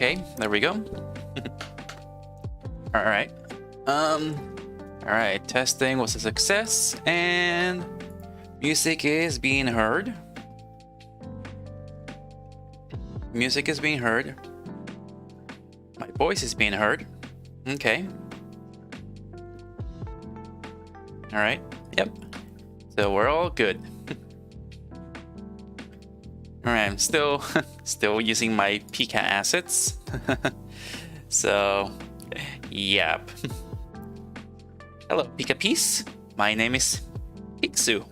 Okay, there we go. All right. All right. Testing was a success, and music is being heard. Music is being heard. My voice is being heard. Okay. All right. Yep. So we're all good. All right. I'm still using my Pika assets. So, yep. Hello, Pika Piece. My name is Pixu.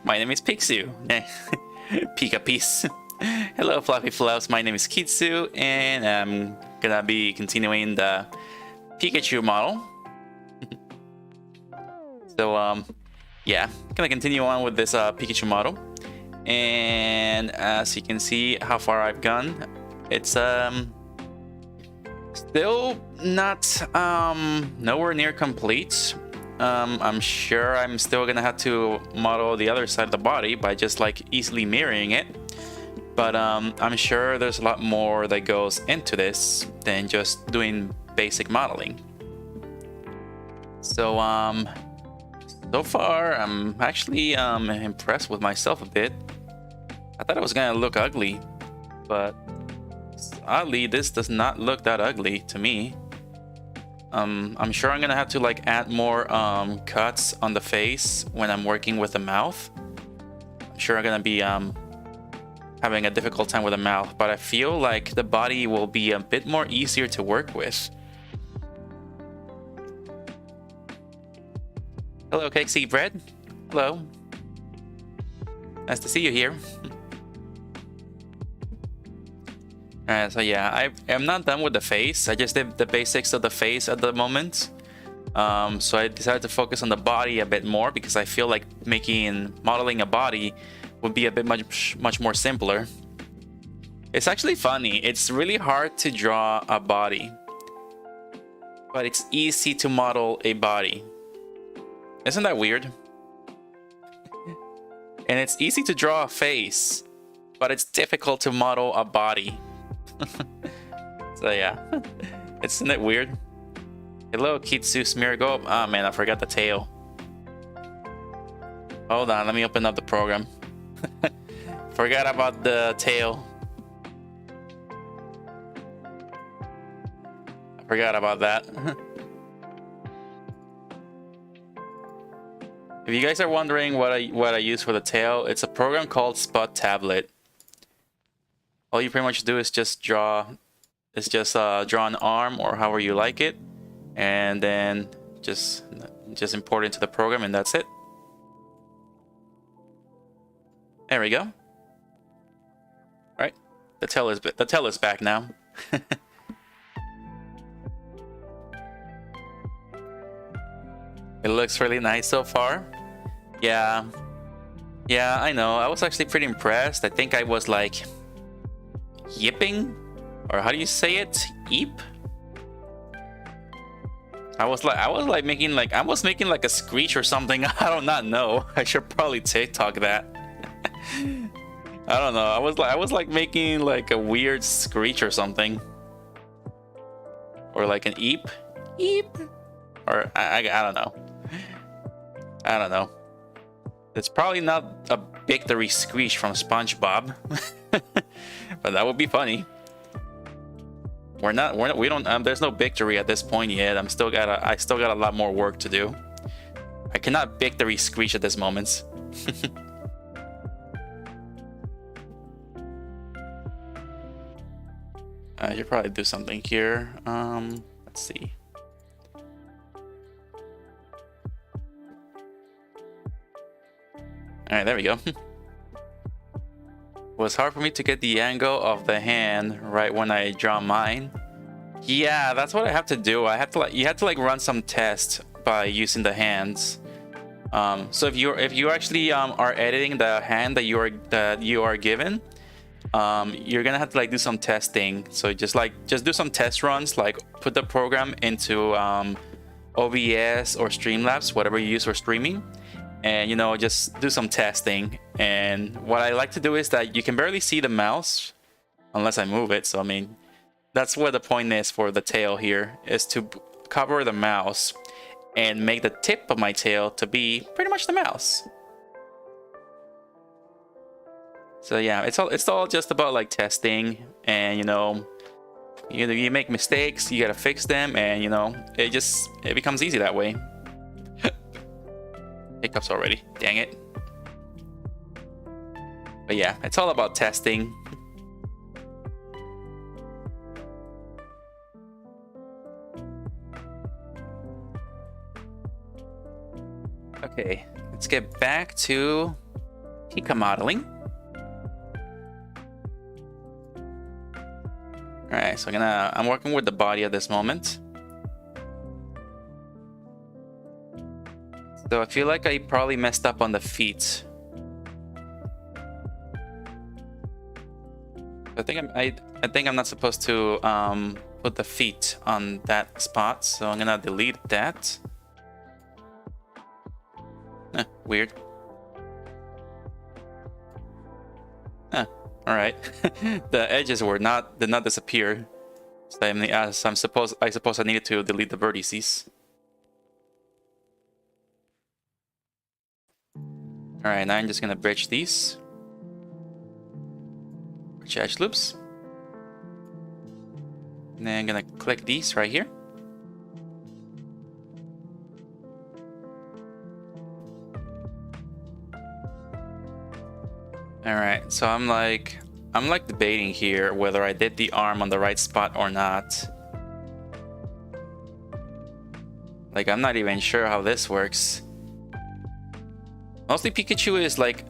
My name is Pixu. Pika Piece. Hello, Fluffy Fluffs. My name is Kitzu, and I'm gonna be continuing the Pikachu model. So, yeah, gonna continue on with this Pikachu model. And as you can see how far I've gone, it's still not nowhere near complete. I'm sure I'm still gonna have to model the other side of the body by just like easily mirroring it. But I'm sure there's a lot more that goes into this than just doing basic modeling. So so far I'm actually impressed with myself a bit. I thought it was gonna look ugly, but oddly this does not look that ugly to me. I'm sure I'm gonna have to like add more cuts on the face when I'm working with the mouth. I'm sure I'm gonna be having a difficult time with the mouth, but I feel like the body will be a bit more easier to work with. Hello, Cakesy Bread. Hello. Nice to see you here. Alright, so yeah, I'm not done with the face. I just did the basics of the face at the moment. So I decided to focus on the body a bit more because I feel like modeling a body would be a bit much more simpler. It's actually funny. It's really hard to draw a body, but it's easy to model a body. Isn't that weird? And it's easy to draw a face, but it's difficult to model a body. So yeah, isn't it weird? Hello, Kitsu Smeargo. Ah man, I forgot the tail. Hold on, let me open up the program. Forgot about the tail. I forgot about that. If you guys are wondering what I use for the tail, it's a program called Spot Tablet. All you pretty much do is just draw. It's just draw an arm or however you like it, and then just import it into the program, and that's it. There we go. All right, the tail is back now. It looks really nice so far. Yeah, I know. I was actually pretty impressed. I think I was like yipping, or how do you say it? Eep. I was making like a screech or something. I do not know. I should probably TikTok that. I don't know. I was like making like a weird screech or something, or like an eep, or I don't know. I don't know. It's probably not a victory screech from SpongeBob, but that would be funny. We don't. There's no victory at this point yet. I still got a lot more work to do. I cannot victory screech at this moment. I should probably do something here. Let's see. Alright, there we go. It was hard for me to get the angle of the hand right when I draw mine. Yeah, that's what I have to do. You have to like run some tests by using the hands. So if you actually are editing the hand that you are given, you're gonna have to like do some testing. So just do some test runs, like put the program into OBS or Streamlabs, whatever you use for streaming, and just do some testing. And what I like to do is that you can barely see the mouse, unless I move it. So I mean, that's what the point is for the tail here, is to cover the mouse and make the tip of my tail to be pretty much the mouse. So yeah, it's all just about like testing, and you know, you make mistakes, you gotta fix them, and you know, it becomes easy that way. Hiccups already, dang it. But yeah, it's all about testing. Okay, let's get back to Pika modeling. Alright, so I'm working with the body at this moment. So I feel like I probably messed up on the feet. I think I'm not supposed to put the feet on that spot, so I'm gonna delete that. Weird. Alright. The edges did not disappear. So I suppose I needed to delete the vertices. Alright, now I'm just gonna bridge these. Bridge edge loops. And then I'm gonna click these right here. Alright, so I'm like debating here whether I did the arm on the right spot or not. Like, I'm not even sure how this works. Mostly Pikachu is like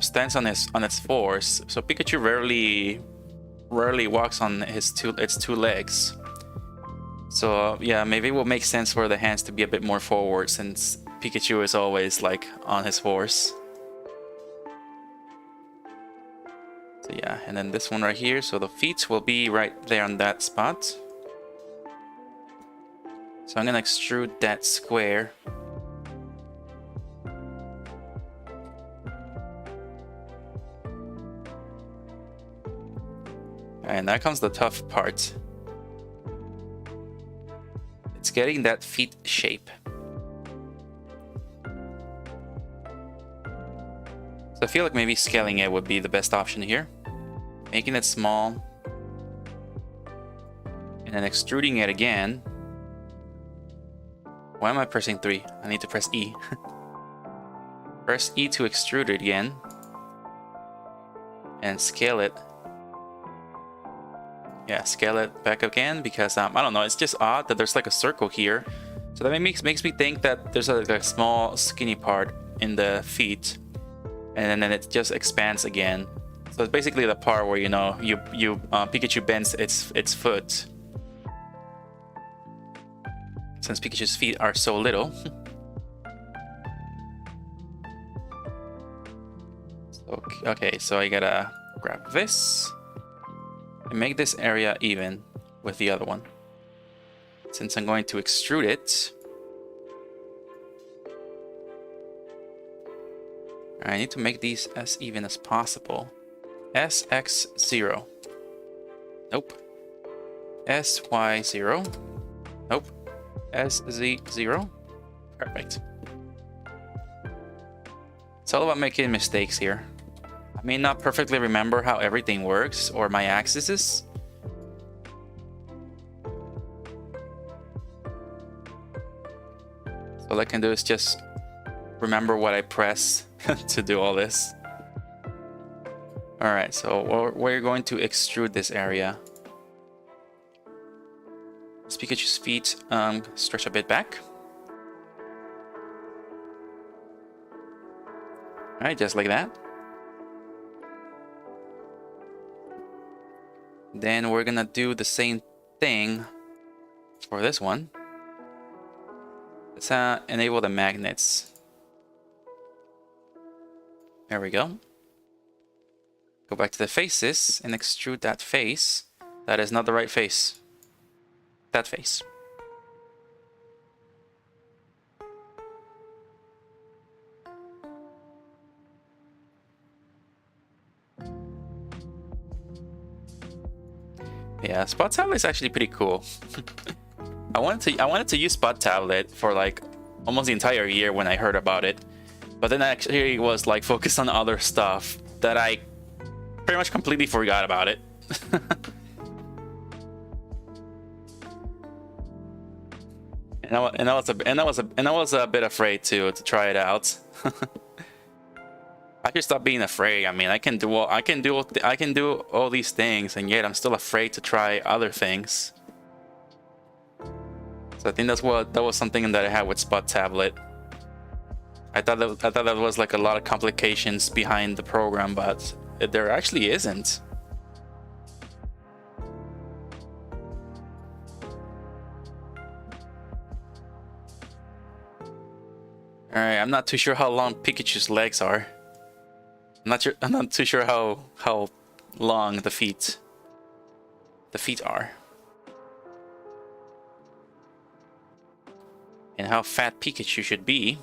stands on its fours, so Pikachu rarely walks on its two legs. So yeah, maybe it will make sense for the hands to be a bit more forward, since Pikachu is always like on his fours. So yeah, and then this one right here, so the feet will be right there on that spot. So I'm gonna extrude that square. And now comes the tough part. It's getting that feet shape. So I feel like maybe scaling it would be the best option here. Making it small. And then extruding it again. Why am I pressing 3? I need to press E. Press E to extrude it again. And scale it. Yeah, scale it back again, because I don't know, it's just odd that there's like a circle here. So that makes me think that there's a small skinny part in the feet, and then it just expands again. So it's basically the part where, you know, Pikachu bends its foot. Since Pikachu's feet are so little. Okay, so I gotta grab this and make this area even with the other one. Since I'm going to extrude it, I need to make these as even as possible. SX0. Nope. SY0. Nope. SZ0. Perfect. It's all about making mistakes here. I may not perfectly remember how everything works or my axis is. So all I can do is just remember what I press to do all this. Alright, so we're going to extrude this area. This Pikachu's feet stretch a bit back. Alright, just like that. Then we're gonna do the same thing for this one. Let's enable the magnets. There we go. Go back to the faces and extrude that face. That is not the right face. That face. Yeah, Spot Tablet is actually pretty cool. I wanted to use Spot Tablet for like almost the entire year when I heard about it, but then I actually was like focused on other stuff that I pretty much completely forgot about it. and I was a bit afraid to try it out. I should stop being afraid. I mean, I can do all these things, and yet I'm still afraid to try other things. So I think that was something that I had with Spot Tablet. I thought that was like a lot of complications behind the program, but there actually isn't. All right, I'm not too sure how long Pikachu's legs are. I'm not too sure how long the feet are. And how fat Pikachu should be.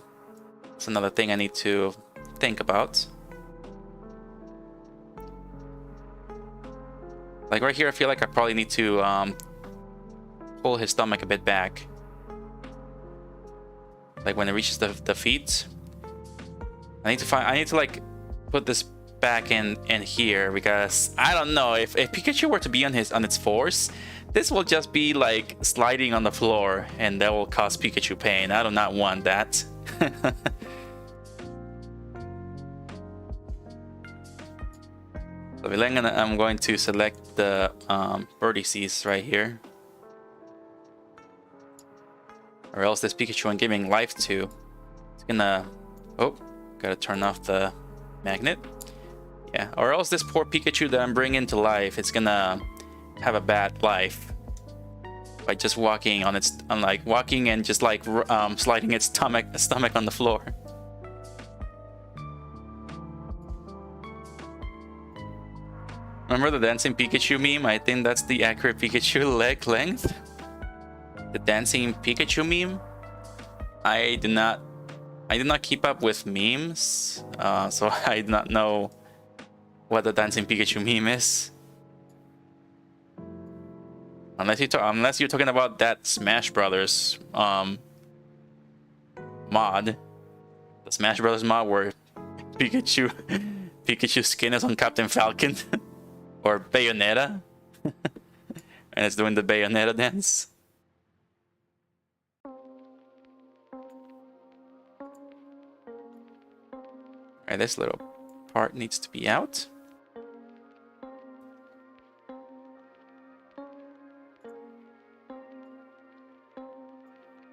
That's another thing I need to think about. Like right here, I feel like I probably need to pull his stomach a bit back. Like when it reaches the feet. I need to like put this back in here, because I don't know if Pikachu were to be on its fours, this will just be like sliding on the floor, and that will cause Pikachu pain. I do not want that. So I'm going to select the vertices right here, or else this Pikachu I'm giving life to, it's gonna, oh, gotta turn off the magnet. Yeah, or else this poor Pikachu that I'm bringing to life, it's gonna have a bad life by just walking on its, walking and just like sliding its stomach on the floor. Remember the dancing Pikachu meme? I think that's the accurate Pikachu leg length. The dancing Pikachu meme. I did not keep up with memes, so I do not know what the dancing Pikachu meme is. Unless you're talking about that Smash Brothers mod, the Smash Brothers mod where Pikachu's skin is on Captain Falcon or Bayonetta, and it's doing the Bayonetta dance. Alright, this little part needs to be out.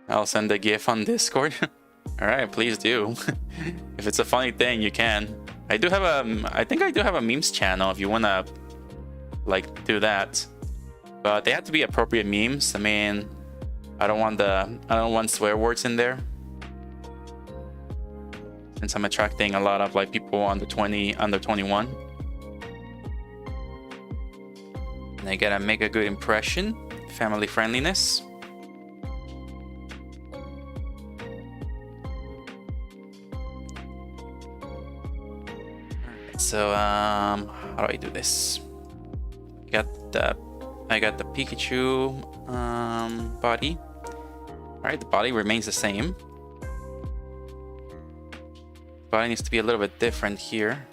I'll send a GIF on Discord. Alright, please do. If it's a funny thing, you can. I think I do have a memes channel if you wanna like do that. But they have to be appropriate memes. I mean, I don't want swear words in there, since I'm attracting a lot of like people under 21. And I gotta make a good impression. Family friendliness. So how do I do this? I got the Pikachu body. Alright, the body remains the same. Body needs to be a little bit different here.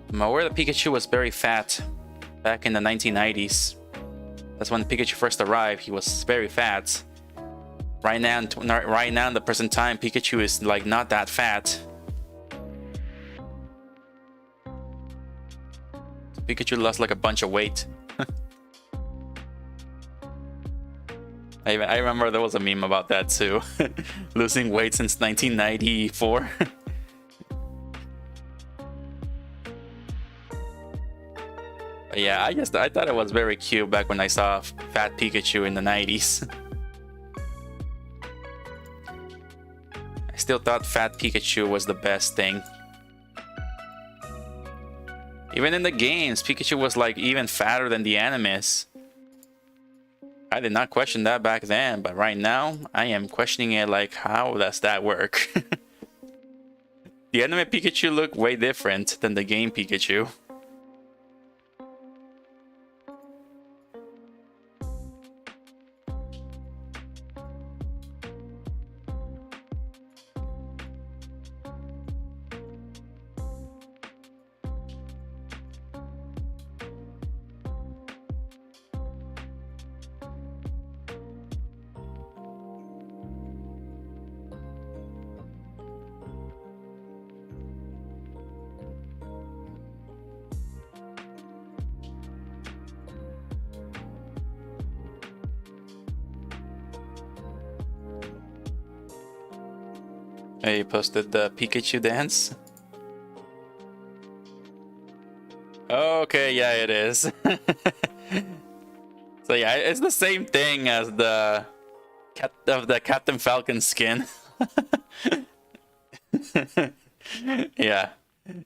I'm aware that Pikachu was very fat back in the 1990s. That's when Pikachu first arrived. He was very fat. Right now, in the present time, Pikachu is like not that fat. Pikachu lost like a bunch of weight. I remember there was a meme about that too. Losing weight since 1994. Yeah, I thought it was very cute back when I saw fat Pikachu in the 90s. I still thought fat Pikachu was the best thing. Even in the games, Pikachu was like even fatter than the animes. I did not question that back then, but right now, I am questioning it like, how does that work? The anime Pikachu looked way different than the game Pikachu. Hey, you posted the Pikachu dance. Okay, yeah, it is. So yeah, it's the same thing as the Captain Falcon skin. Yeah,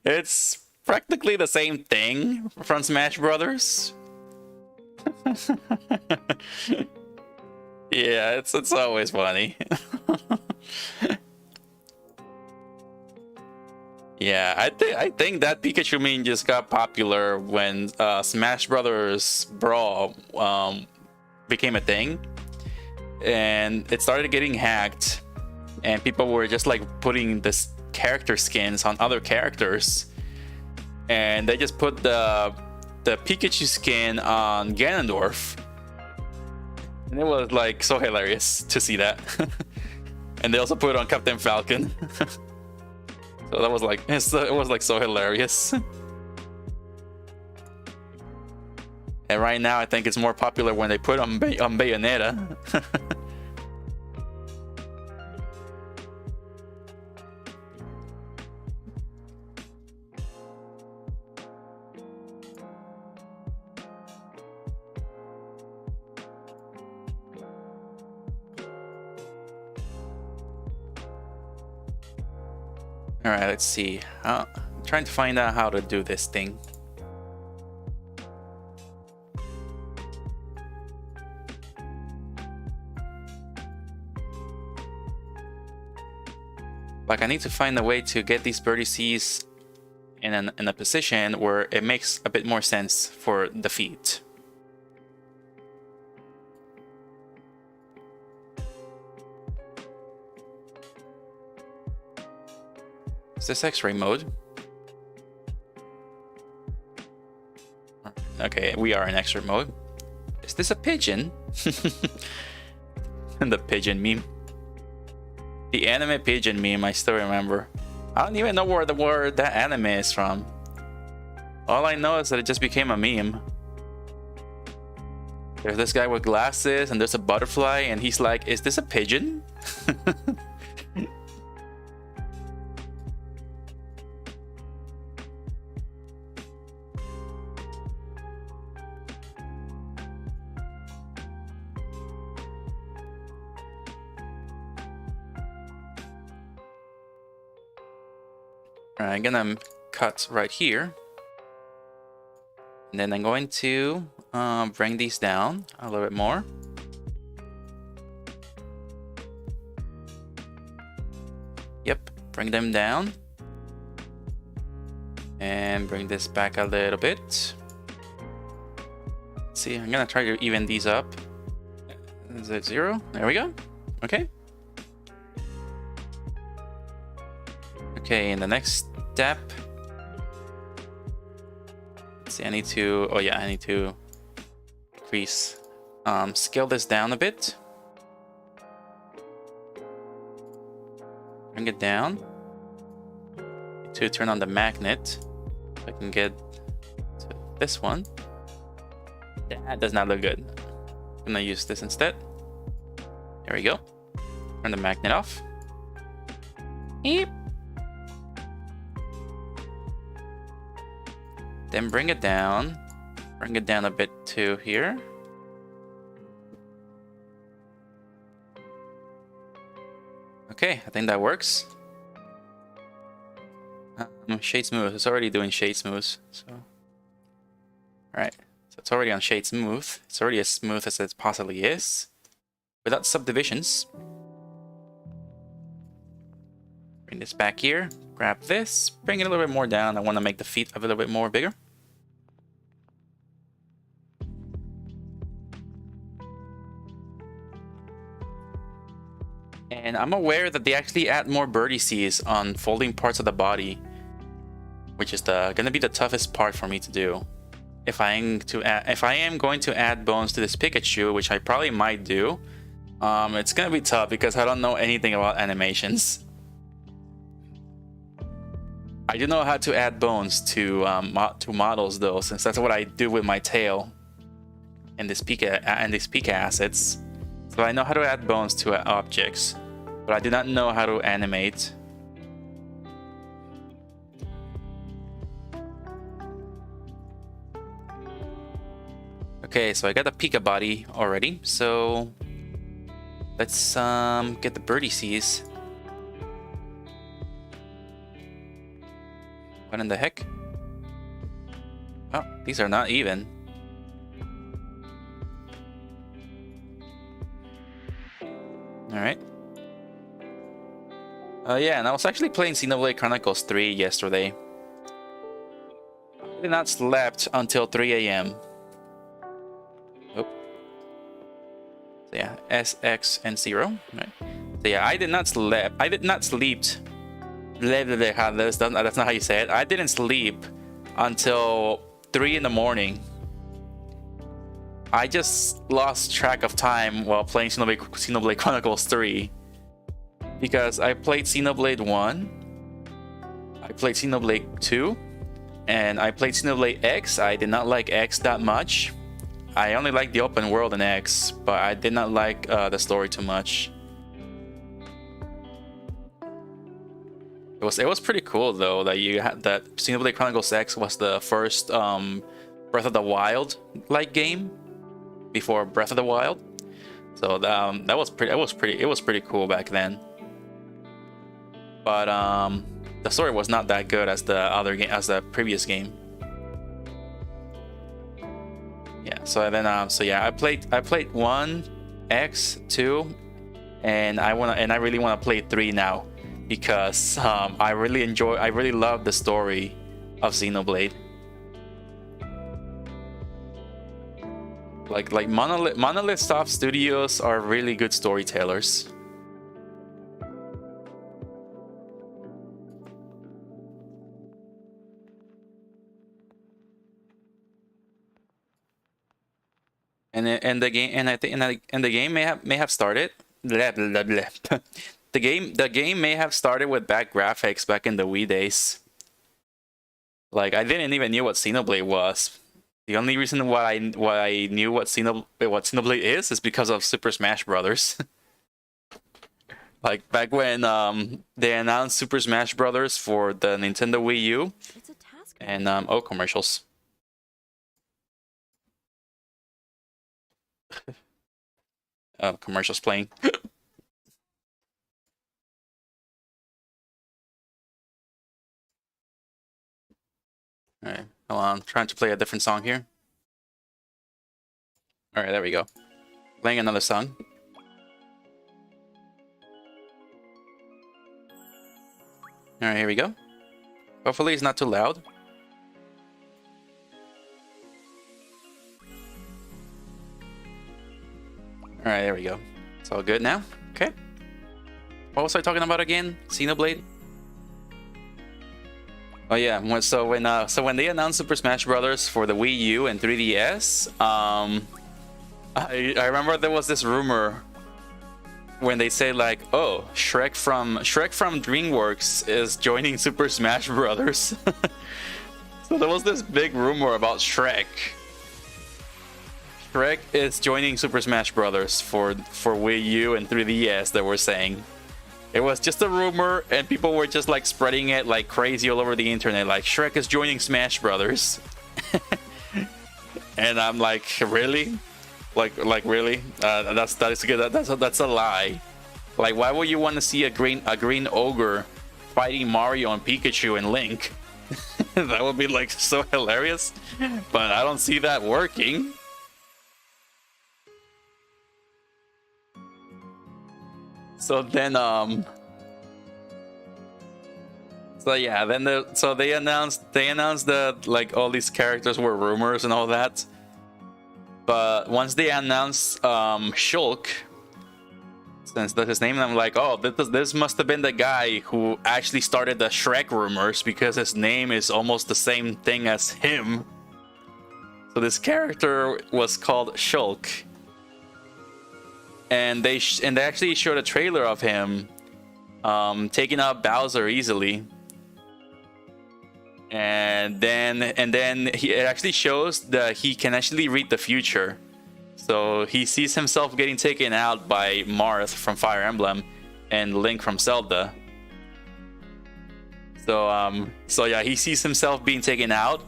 it's practically the same thing from Smash Brothers. Yeah, it's always funny. Yeah, I think that Pikachu meme just got popular when Smash Brothers Brawl became a thing, and it started getting hacked, and people were just like putting this character skins on other characters, and they just put the Pikachu skin on Ganondorf, and it was like so hilarious to see that. And they also put it on Captain Falcon. So that was like, it was like so hilarious. And right now I think it's more popular when they put on Bayonetta. Alright, let's see. I'm trying to find out how to do this thing. Like, I need to find a way to get these vertices in a position where it makes a bit more sense for the feet. Is this X-ray mode? Okay, we are in X-ray mode. Is this a pigeon? The pigeon meme. The anime pigeon meme, I still remember. I don't even know where that anime is from. All I know is that it just became a meme. There's this guy with glasses and there's a butterfly and he's like, is this a pigeon? Alright, I'm gonna cut right here. And then I'm going to bring these down a little bit more. Yep, bring them down. And bring this back a little bit. Let's see, I'm gonna try to even these up. Is it 0? There we go. Okay. Okay, in the next step, let's see, I need to, oh yeah, I need to increase, scale this down a bit. Bring it down. To turn on the magnet, so I can get to this one. That does not look good. I'm gonna use this instead. There we go. Turn the magnet off. Eep. Then bring it down. Bring it down a bit to here. Okay, I think that works. Shade smooth. It's already doing shade smooth. So, alright. So it's already on shade smooth. It's already as smooth as it possibly is, without subdivisions. Bring this back here. Grab this. Bring it a little bit more down. I want to make the feet a little bit more bigger. And I'm aware that they actually add more vertices on folding parts of the body, which is gonna be the toughest part for me to do. If I am going to add bones to this Pikachu, which I probably might do, it's gonna be tough because I don't know anything about animations. I do know how to add bones to models though, since that's what I do with my tail in these Pika assets. So I know how to add bones to objects, but I do not know how to animate Okay, so I got the Pika body already. So let's get the birdie seas. What in the heck? Oh, these are not even. Alright. Yeah, and I was actually playing Xenoblade Chronicles 3 yesterday. I did not slept until 3 a.m. Oh. So yeah, S, X, and 0. Right. So yeah, I did not sleep. That's not how you say it. I didn't sleep until 3 in the morning. I just lost track of time while playing Xenoblade Chronicles 3. Because I played Xenoblade 1, I played Xenoblade 2, and I played Xenoblade X. I did not like X that much. I only liked the open world in X, but I did not like the story too much. It was pretty cool though that you had that Xenoblade Chronicles X was the first Breath of the Wild like game before Breath of the Wild. So that was pretty cool back then. But the story was not that good as the previous game. Yeah. So then so yeah, I played 1, X, 2, and I really want to play 3 now because I really love the story of Xenoblade. Like Monolith Soft Studios are really good storytellers. And the game may have started. Blah, blah, blah. The game may have started with bad graphics back in the Wii days. Like I didn't even know what Xenoblade was. The only reason why I knew what Xenoblade is because of Super Smash Brothers. Like back when they announced Super Smash Brothers for the Nintendo Wii U. It's a task. And oh, commercials. Commercials playing. Alright, hold on. I'm trying to play a different song here. Alright, there we go. Playing another song. Alright, here we go. Hopefully it's not too loud. Alright, there we go. It's all good now. Okay. What was I talking about again? Xenoblade? Oh yeah, so when they announced Super Smash Brothers for the Wii U and 3DS, I remember there was this rumor when they say like, oh, Shrek from DreamWorks is joining Super Smash Brothers. So there was this big rumor about Shrek. Shrek is joining Super Smash Brothers for Wii U and 3DS. That we're saying. It was just a rumor, and people were just like spreading it like crazy all over the internet. Like Shrek is joining Smash Brothers, and I'm like, really, like really? That's good. That's a lie. Like, why would you want to see a green ogre fighting Mario and Pikachu and Link? That would be like so hilarious, but I don't see that working. So then, so yeah, then they announced that like all these characters were rumors and all that. But once they announced Shulk, since that's his name, I'm like, oh, this must have been the guy who actually started the Shrek rumors because his name is almost the same thing as him. So this character was called Shulk. And they actually showed a trailer of him taking out Bowser easily, and then it actually shows that he can actually read the future. So he sees himself getting taken out by Marth from Fire Emblem and Link from Zelda. So yeah, he sees himself being taken out,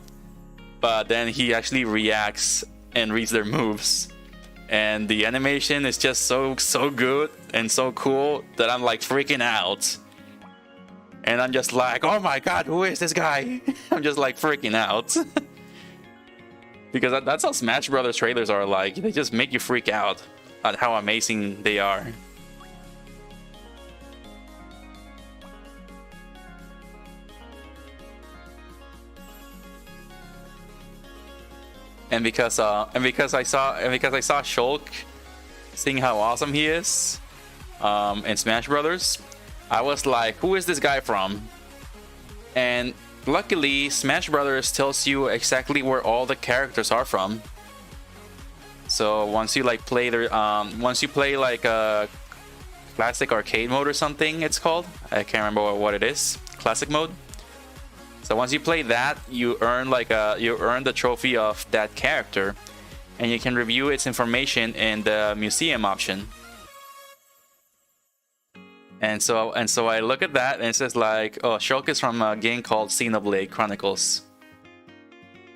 but then he actually reacts and reads their moves. And the animation is just so good and so cool that I'm like freaking out. And I'm just like, oh my god, who is this guy? I'm just like freaking out. Because that's how Smash Brothers trailers are like. They just make you freak out at how amazing they are. And because I saw Shulk, seeing how awesome he is in Smash Brothers, I was like, who is this guy from? And luckily, Smash Brothers tells you exactly where all the characters are from. So once you like play their once you play like a classic arcade mode or something, it's called. I can't remember what it is. Classic mode. So once you play that, you earn the trophy of that character, and you can review its information in the museum option. And so I look at that and it says like, oh, Shulk is from a game called Xenoblade Chronicles.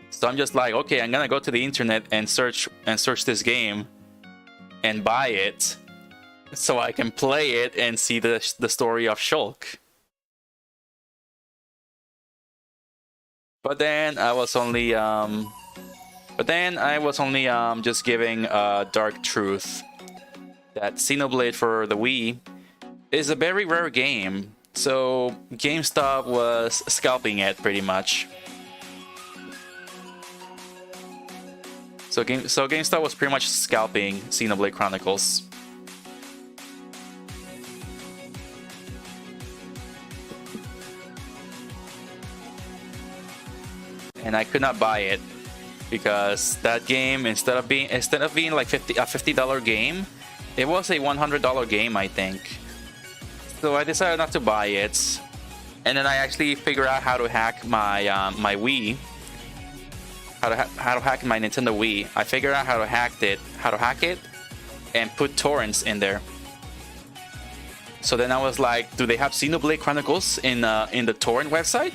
So I'm just like, okay, I'm gonna go to the internet and search this game and buy it so I can play it and see the story of Shulk. But then I was only just giving dark truth that Xenoblade for the Wii is a very rare game, so GameStop was scalping it pretty much. So GameStop was pretty much scalping Xenoblade Chronicles. And I could not buy it because that game, instead of being like a $50 game, it was a $100 game, I think. So I decided not to buy it, and then I actually figured out how to hack my my Wii, how to hack my Nintendo Wii. I figured out how to hack it, and put torrents in there. So then I was like, do they have Xenoblade Chronicles in the torrent website?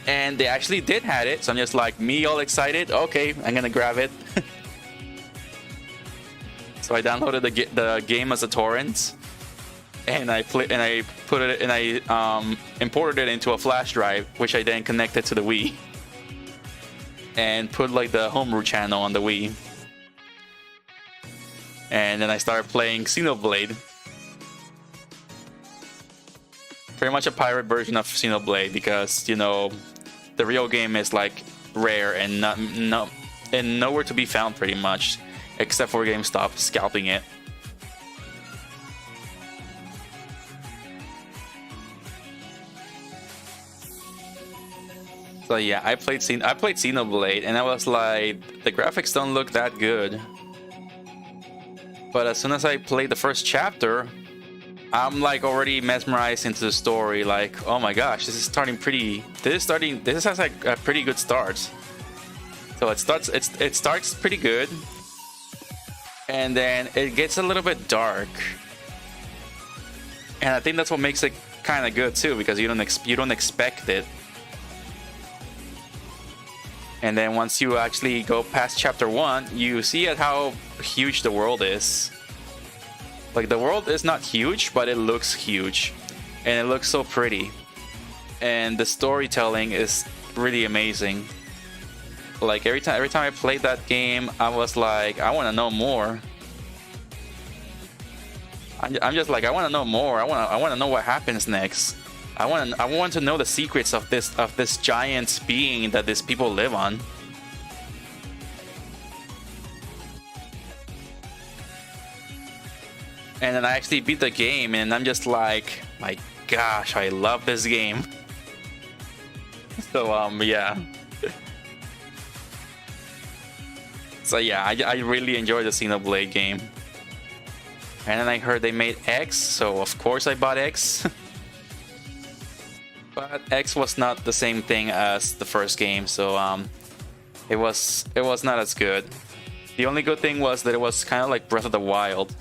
And they actually did have it, so I'm just like, me all excited. Okay, I'm gonna grab it. So I downloaded the game as a torrent, and I imported it into a flash drive, which I then connected to the Wii, and put like the homebrew channel on the Wii. And then I started playing Xenoblade. Pretty much a pirate version of Xenoblade, because, you know, the real game is like rare and nowhere to be found pretty much, except for GameStop scalping it. So yeah, I played Xenoblade, and I was like, the graphics don't look that good. But as soon as I played the first chapter, I'm like already mesmerized into the story. Like, oh my gosh, this has like a pretty good start. So it starts pretty good, and then it gets a little bit dark, and I think that's what makes it kind of good too, because you don't expect it. And then once you actually go past chapter 1, you see how huge the world is. Like, the world is not huge, but it looks huge, and it looks so pretty, and the storytelling is really amazing. Like, every time I played that game, I was like, I want to know more. I'm just like, I want to know more. I want to know what happens next. I want to know the secrets of this giant being that these people live on. And then I actually beat the game, and I'm just like, my gosh, I love this game. So yeah. So yeah, I really enjoyed the Xenoblade game. And then I heard they made X, so of course I bought X. But X was not the same thing as the first game, so it was not as good. The only good thing was that it was kind of like Breath of the Wild.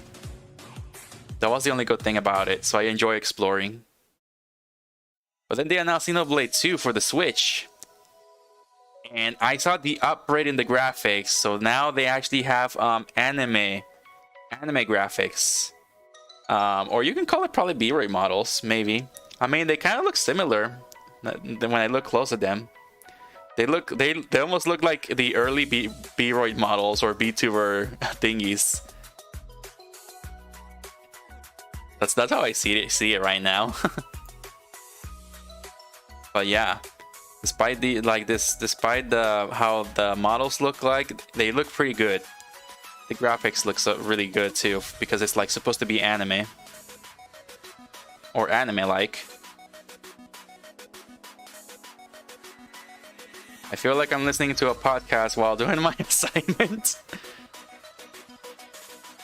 That was the only good thing about it, so I enjoy exploring. But then they announced Xenoblade 2 for the Switch. And I saw the upgrade in the graphics, so now they actually have anime graphics, or you can call it probably B-Roy models, maybe. I mean, they kind of look similar when I look close at them. They almost look like the early B-Roy models or VTuber thingies. That's how I see it right now. But yeah, despite how the models look like, they look pretty good. The graphics look really good too, because it's like supposed to be anime or anime-like. I feel like I'm listening to a podcast while doing my assignment.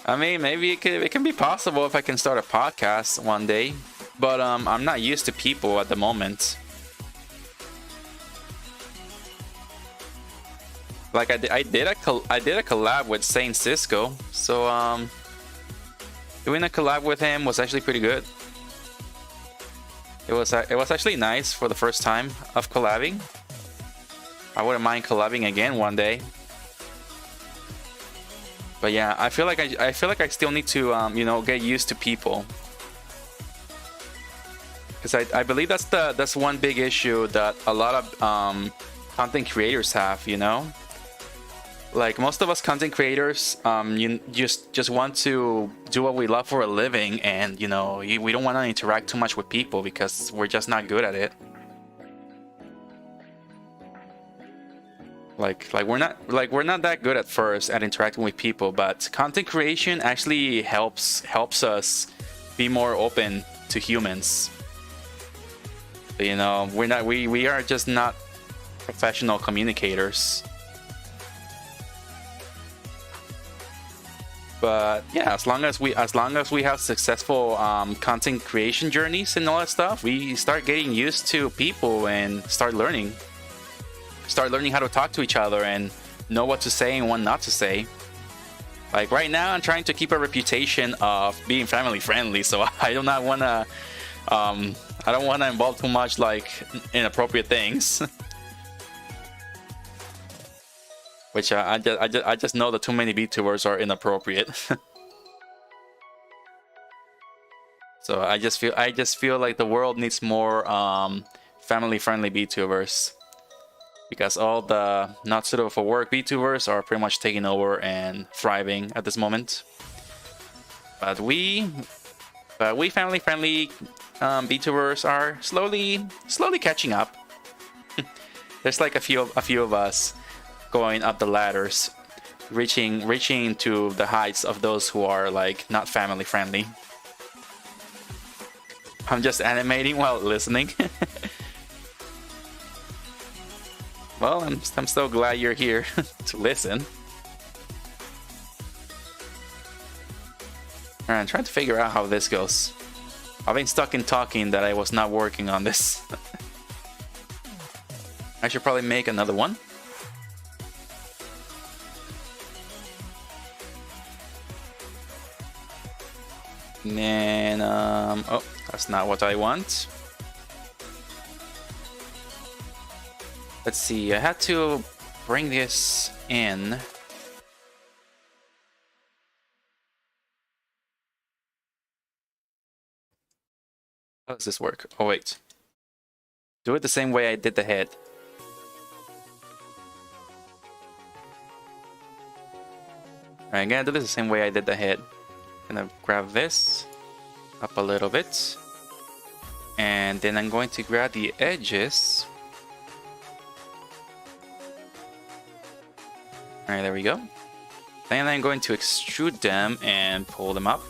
I mean, maybe it can be possible if I can start a podcast one day, but I'm not used to people at the moment. Like I did a collab with Saint Cisco, so doing a collab with him was actually pretty good. It was actually nice for the first time of collabing. I wouldn't mind collabing again one day. But yeah, I feel like I still need to you know, get used to people, because I believe that's one big issue that a lot of content creators have, you know. Like most of us content creators, you just want to do what we love for a living, and you know, we don't want to interact too much with people because we're just not good at it. Like we're not that good at first at interacting with people, but content creation actually helps us be more open to humans. You know, we are just not professional communicators. But yeah, as long as we have successful content creation journeys and all that stuff, we start getting used to people and start learning how to talk to each other and know what to say and what not to say. Like right now, I'm trying to keep a reputation of being family friendly, so I do not want to I don't want to involve too much like inappropriate things. Which I just know that too many VTubers are inappropriate. So I just feel like the world needs more family-friendly VTubers, because all the not suitable for work VTubers are pretty much taking over and thriving at this moment. But we family-friendly VTubers are slowly catching up. There's like a few of us going up the ladders, reaching to the heights of those who are like not family friendly. I'm just animating while listening. Well, I'm so glad you're here to listen. Alright, I'm trying to figure out how this goes. I've been stuck in talking that I was not working on this. I should probably make another one. And then, oh, that's not what I want. Let's see, I had to bring this in. How does this work? Oh, wait. Do it the same way I did the head. Alright, I'm gonna do this the same way I did the head. Gonna grab this up a little bit, and then I'm going to grab the edges. Alright, there we go. Then I'm going to extrude them and pull them up.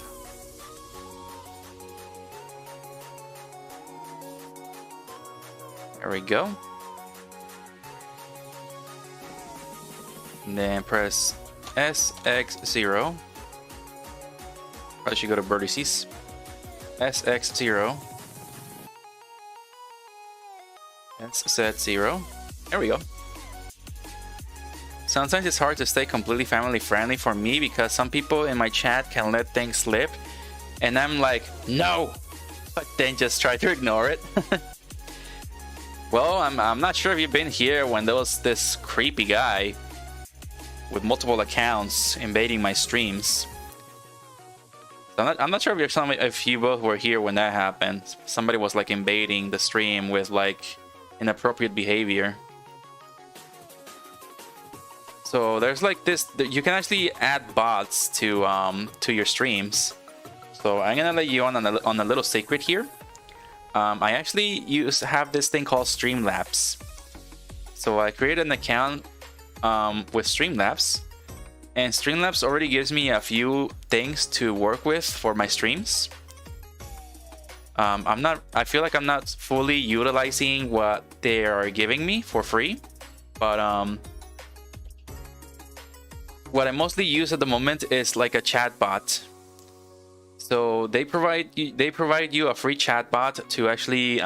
There we go. And then press SX0. I should go to vertices. SX0. SZ0. There we go. Sometimes it's hard to stay completely family friendly for me because some people in my chat can let things slip, and I'm like, no, but then just try to ignore it. Well, I'm not sure if you've been here when there was this creepy guy with multiple accounts invading my streams. I'm not sure if you both were here when that happened. Somebody was like invading the stream with like inappropriate behavior. So there's like this, you can actually add bots to your streams. So I'm gonna let you on a little secret here. I actually have this thing called Streamlabs. So I created an account with Streamlabs, and Streamlabs already gives me a few things to work with for my streams. I feel like I'm not fully utilizing what they are giving me for free, but what I mostly use at the moment is like a chat bot. So they provide you a free chat bot to actually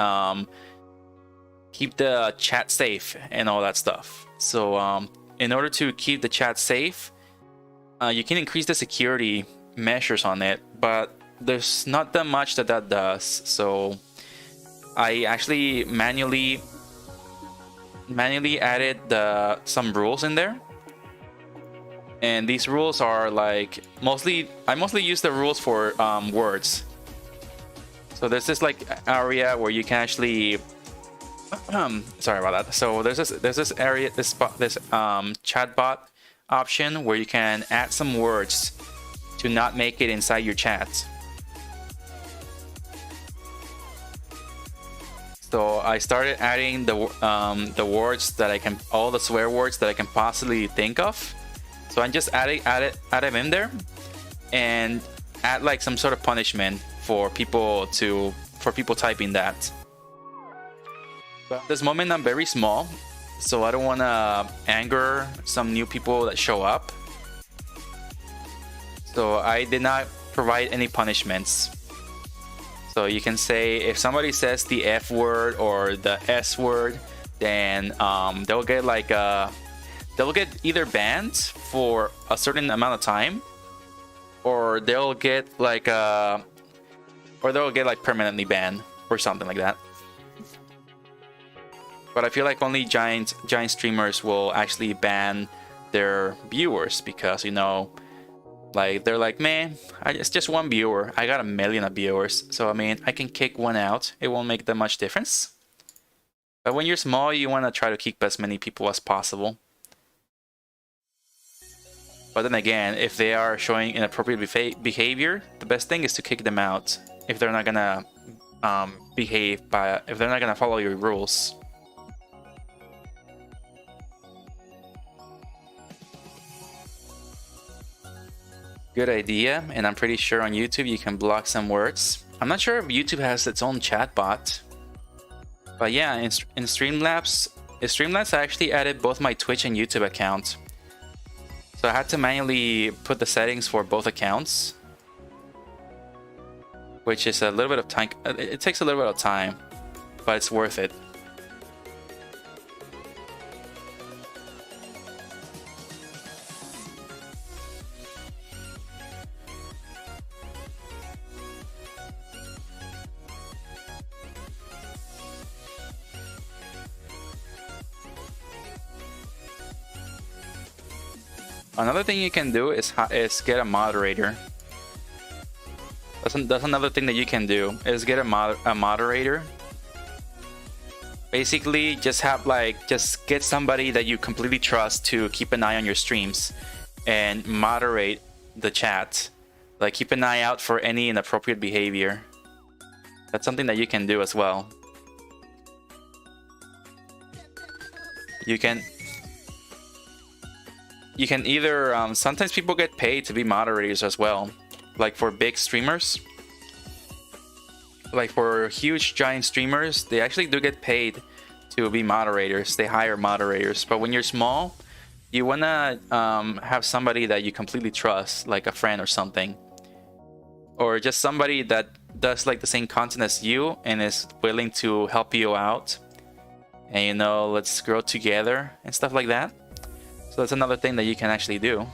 keep the chat safe and all that stuff. So in order to keep the chat safe, you can increase the security measures on it, but there's not that much that does. So I actually manually added some rules in there. And these rules are like I mostly use the rules for words. So there's this like area where you can actually sorry about that. So there's this area, this chatbot option where you can add some words to not make it inside your chat. So I started adding the words that I can, all the swear words that I can possibly think of. So I just add them in there and add like some sort of punishment for people typing that. But at this moment I'm very small, so I don't want to anger some new people that show up. So I did not provide any punishments. So you can say if somebody says the F word or the S word, then they'll get like they'll get either banned for a certain amount of time, or they'll get like permanently banned or something like that. But I feel like only giant streamers will actually ban their viewers because, you know, like they're like, man, it's just one viewer. I got a million of viewers, so I mean, I can kick one out. It won't make that much difference. But when you're small, you want to try to keep as many people as possible. But then again, if they are showing inappropriate behavior, the best thing is to kick them out if they're not gonna if they're not gonna follow your rules. Good idea, and I'm pretty sure on YouTube you can block some words. I'm not sure if YouTube has its own chat bot, but yeah, in Streamlabs I actually added both my Twitch and YouTube accounts. So I had to manually put the settings for both accounts, which is a little bit of time. It takes a little bit of time, but it's worth it. Another thing you can do is get a moderator. That's another thing that you can do, is get a moderator. Basically, just get somebody that you completely trust to keep an eye on your streams and moderate the chat. Like, keep an eye out for any inappropriate behavior. That's something that you can do as well. You can either sometimes people get paid to be moderators as well, like for big streamers, like for huge giant streamers, they actually do get paid to be moderators. They hire moderators. But when you're small, you want to have somebody that you completely trust, like a friend or something, or just somebody that does like the same content as you and is willing to help you out, and, you know, let's grow together and stuff like that. So that's another thing that you can actually do.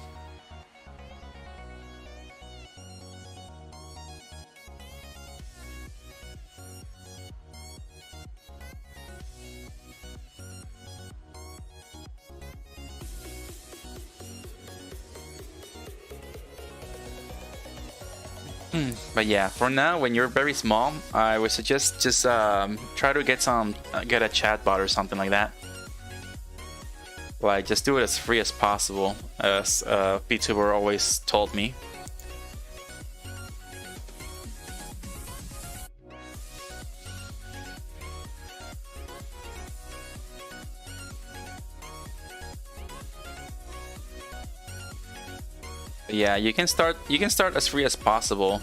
But yeah, for now, when you're very small, I would suggest just try to get a chat bot or something like that. Like, just do it as free as possible, as VTuber always told me. Yeah, you can start as free as possible,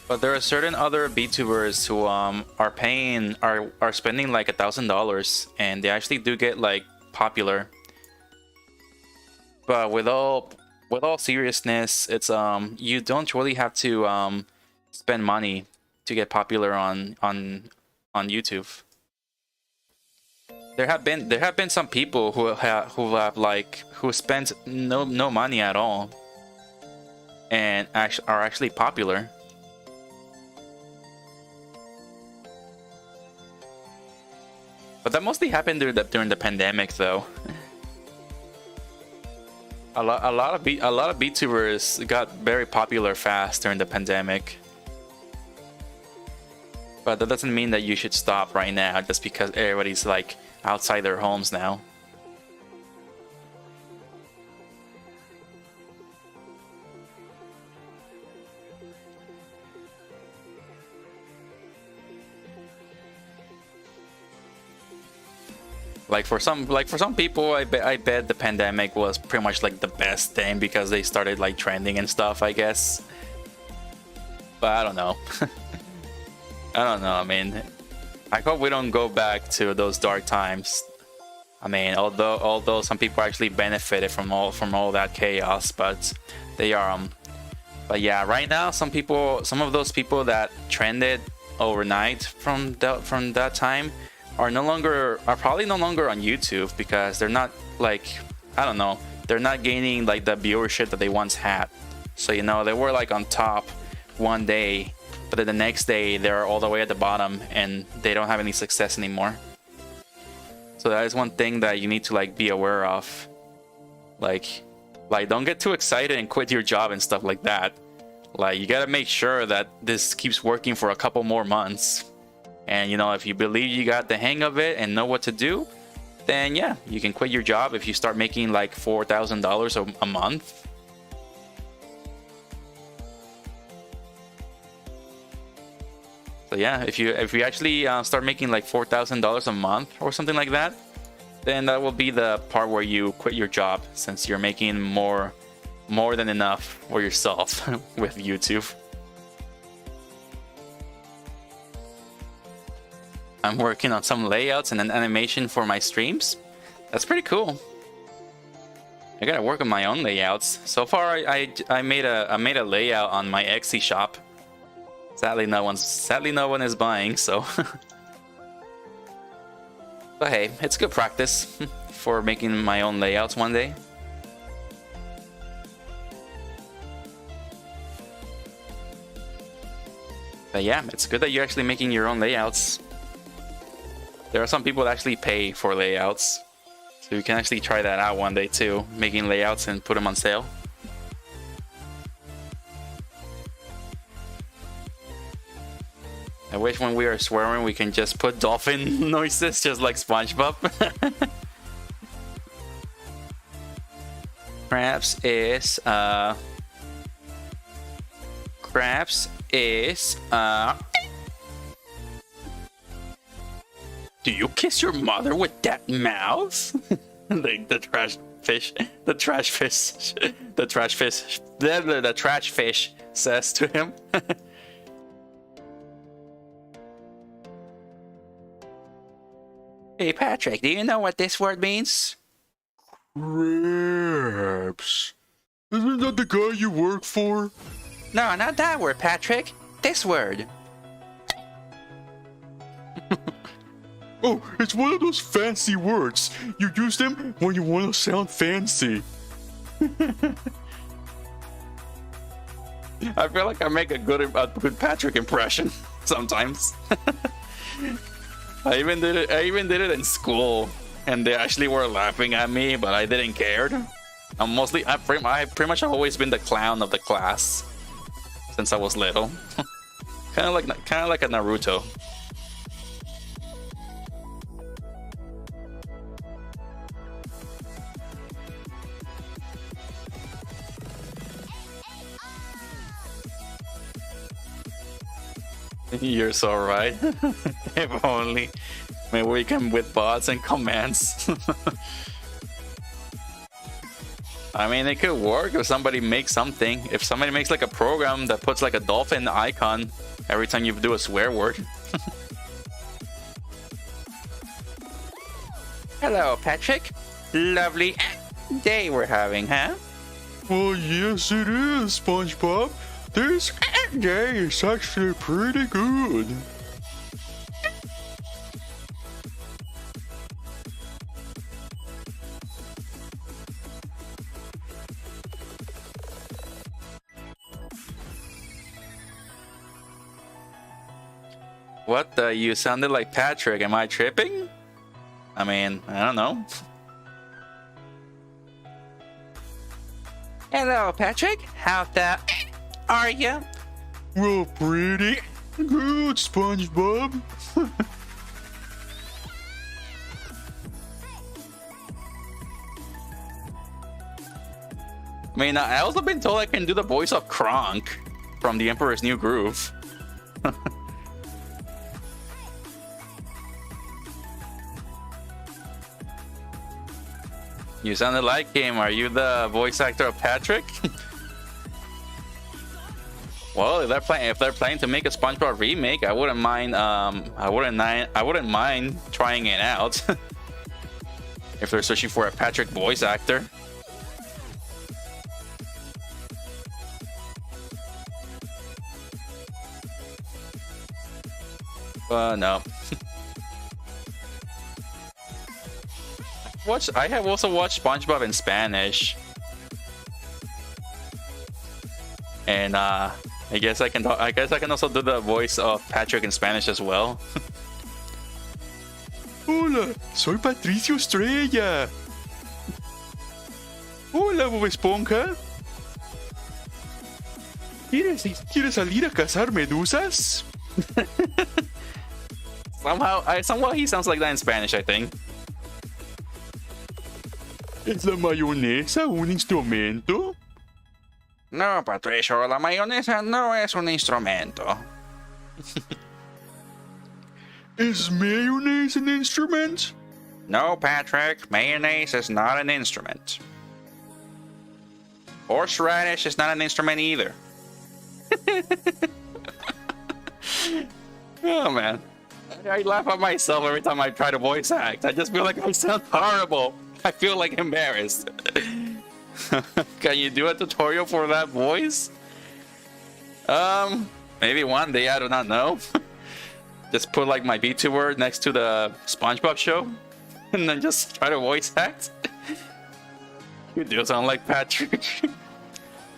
but there are certain other VTubers who are spending like $1,000 and they actually do get like popular. But with all seriousness, it's you don't really have to spend money to get popular on YouTube. There have been some people who spent no money at all and are actually popular. But that mostly happened during the pandemic, though. A lot of VTubers got very popular fast during the pandemic. But that doesn't mean that you should stop right now just because everybody's like outside their homes now. Like for some people, I bet the pandemic was pretty much like the best thing because they started like trending and stuff, I guess. But I don't know. I don't know. I mean, I hope we don't go back to those dark times. I mean, although some people actually benefited from all that chaos, but they are But yeah, right now some of those people that trended overnight from that time are probably no longer on YouTube because they're not like, I don't know, they're not gaining like the viewership that they once had. So you know, they were like on top one day, but then the next day they're all the way at the bottom and they don't have any success anymore. So that is one thing that you need to like be aware of. Like don't get too excited and quit your job and stuff like that. Like, you gotta make sure that this keeps working for a couple more months. And you know, if you believe you got the hang of it and know what to do, then yeah, you can quit your job if you start making like $4,000 a month. So yeah, if you actually start making like $4,000 a month or something like that, then that will be the part where you quit your job, since you're making more than enough for yourself with YouTube. I'm working on some layouts and an animation for my streams. That's pretty cool. I gotta work on my own layouts. So far, I made a layout on my Etsy shop. Sadly, no one is buying. So, but hey, it's good practice for making my own layouts one day. But yeah, it's good that you're actually making your own layouts. There are some people that actually pay for layouts. So you can actually try that out one day too, making layouts and put them on sale. I wish when we are swearing we can just put dolphin noises, just like SpongeBob. Crabs is do you kiss your mother with that mouth? The trash fish says to him. Hey Patrick, do you know what this word means? Crabs. Isn't that the guy you work for? No, not that word, Patrick. This word. Oh, it's one of those fancy words. You use them when you want to sound fancy. I feel like I make a good Patrick impression sometimes. I even did it in school, and they actually were laughing at me, but I didn't care. I pretty much have always been the clown of the class. since I was little. kind of like a Naruto. You're so right. If only. Maybe we can with bots and commands. I mean, it could work if somebody makes something. If somebody makes like a program that puts like a dolphin icon every time you do a swear word. Hello, Patrick. Lovely day we're having, huh? Well, yes, it is, SpongeBob. This day is actually pretty good. What the? You sounded like Patrick. Am I tripping? I mean, I don't know. Hello, Patrick. How the are you? Well, pretty good, SpongeBob. I mean, I also been told I can do the voice of Kronk from The Emperor's New Groove. You sounded like him. Are you the voice actor of Patrick? Well, if they're planning to make a SpongeBob remake, I wouldn't mind. I wouldn't mind trying it out. If they're searching for a Patrick voice actor. No. I have also watched SpongeBob in Spanish, and I guess I can also do the voice of Patrick in Spanish as well. Hola, soy Patricio Estrella. Hola, Bob Esponja. ¿Quieres salir a cazar medusas? Somehow he sounds like that in Spanish, I think. ¿Es la mayonesa un instrumento? No, Patricio, la mayonesa no es un instrumento. ¿Es mayonnaise an instrument? No, Patrick, mayonnaise is not an instrument. Horseradish is not an instrument either. Oh man, I laugh at myself every time I try to voice act. I just feel like I sound horrible. I feel like embarrassed. Can you do a tutorial for that voice? Maybe one day, I do not know. Just put like my VTuber next to the SpongeBob show and then just try to voice act. You do sound like Patrick.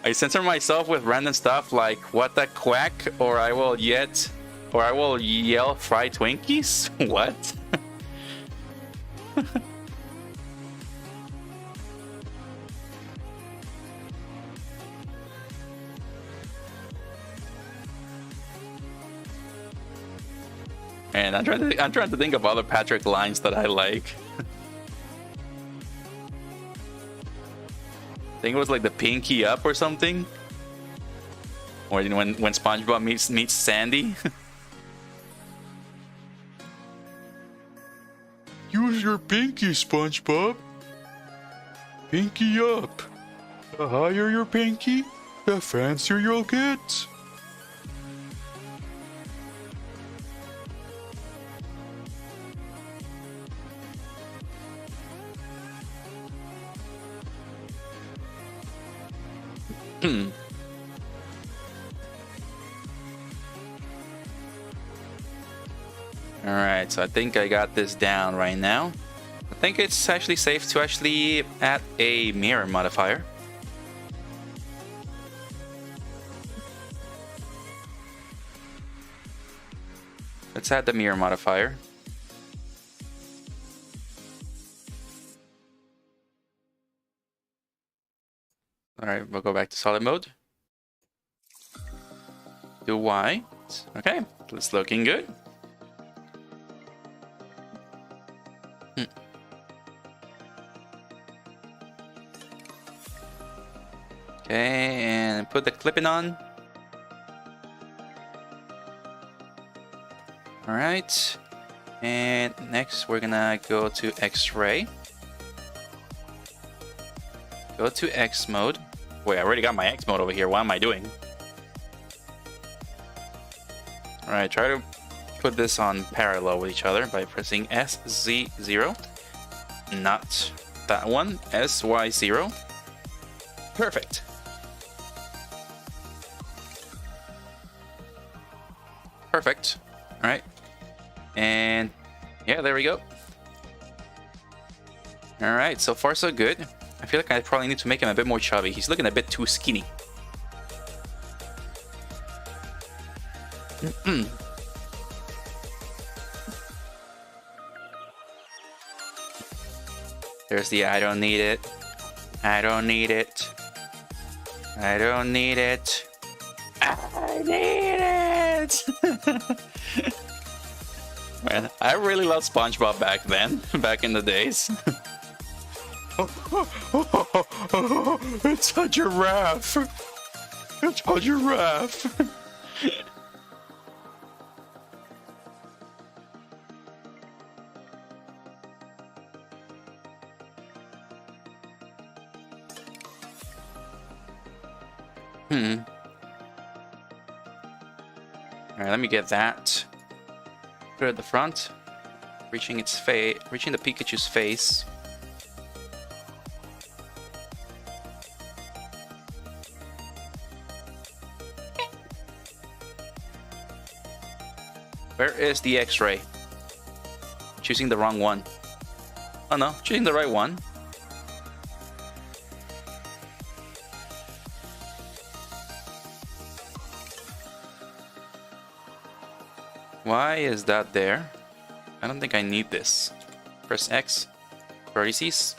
I censor myself with random stuff like what the quack, or I will yell fried Twinkies. What? And I'm trying to think of other Patrick lines that I like. I think it was like the pinky up or something, or when SpongeBob meets Sandy. Use your pinky, SpongeBob. Pinky up. The higher your pinky, the fancier you'll get. Alright, so I think I got this down right now. I think it's actually safe to actually add a mirror modifier. Let's add the mirror modifier. Alright, we'll go back to solid mode. Do Y. Okay, it's looking good. Okay, and put the clipping on. All right, and next we're gonna go to X-ray. Go to X mode. Wait, I already got my X mode over here. What am I doing? All right, try to put this on parallel with each other by pressing SZ0. Not that one. SY0. Perfect. Perfect. All right. And yeah, there we go. All right, so far so good. I feel like I probably need to make him a bit more chubby. He's looking a bit too skinny. There's the I don't need it. I don't need it. I don't need it. I need it. Man, I really loved SpongeBob back then, back in the days. It's a giraffe. It's a giraffe. Alright, let me get that. Put it at the front. Reaching its face, reaching the Pikachu's face. Where is the X-ray? Choosing the wrong one. Oh no, choosing the right one. Why is that there? I don't think I need this. Press X. Vertices.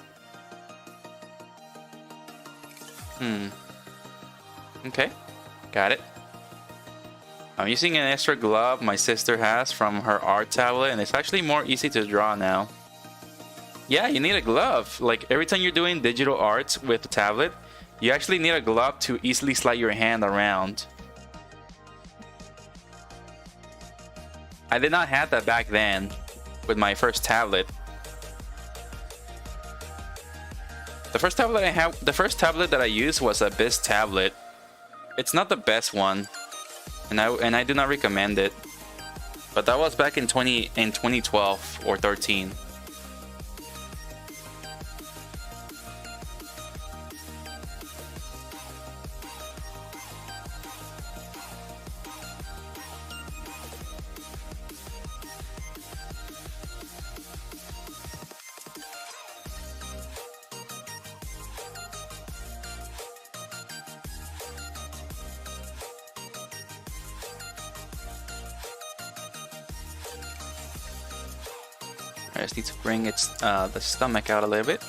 Okay, got it. I'm using an extra glove my sister has from her art tablet, and it's actually more easy to draw now. Yeah, you need a glove. Like every time you're doing digital art with the tablet, you actually need a glove to easily slide your hand around. I did not have that back then with my first tablet. The first tablet that I used was a Biz tablet. It's not the best one, and I do not recommend it. But that was back in 2012 or 13. I just need to bring its the stomach out a little bit.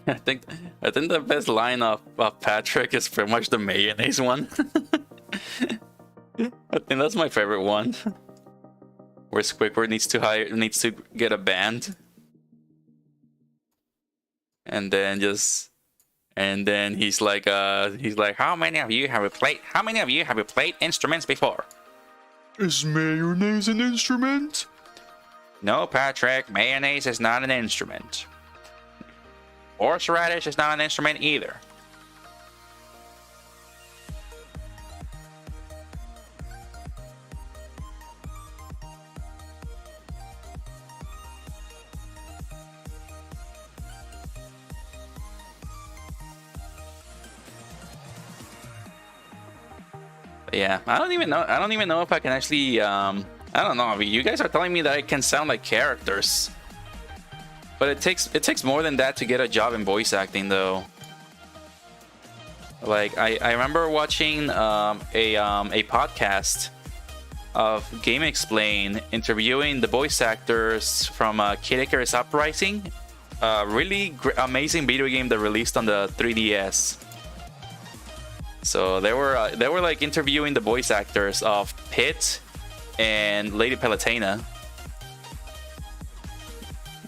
I think the best line of Patrick is pretty much the mayonnaise one. I think that's my favorite one. Where Squidward needs to get a band, and then he's like, how many of you have played instruments before? Is mayonnaise an instrument? No, Patrick, mayonnaise is not an instrument. Horseradish is not an instrument either. Yeah, I don't even know if I can actually I don't know. I mean, you guys are telling me that I can sound like characters, but it takes more than that to get a job in voice acting, though. Like I remember watching a podcast of Game Explain interviewing the voice actors from Kid Icarus Uprising, a really amazing video game that released on the 3DS. So they were like interviewing the voice actors of Pit and Lady Palutena,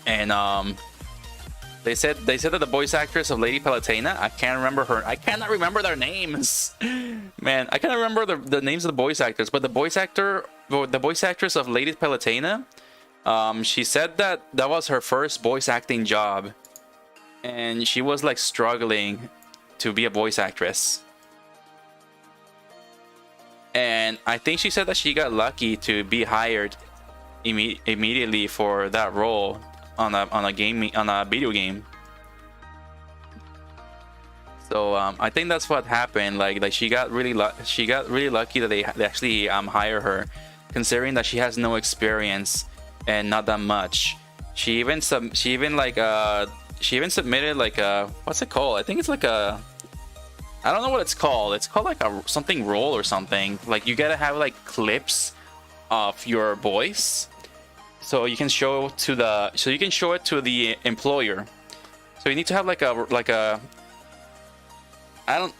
and they said that the voice actress of Lady Palutena, I cannot remember their names. Man, I cannot remember the names of the voice actors, but the voice actress of Lady Palutena, she said that was her first voice acting job, and she was like struggling to be a voice actress. And I think she said that she got lucky to be hired immediately for that role on a video game. So I think that's what happened. Like she got really lucky that they actually hire her, considering that she has no experience and not that much. She even submitted like a, what's it called? I think it's like a, I don't know what it's called. It's called like a something roll or something. Like you gotta have like clips of your voice, so you can show it to the employer. So you need to have like a I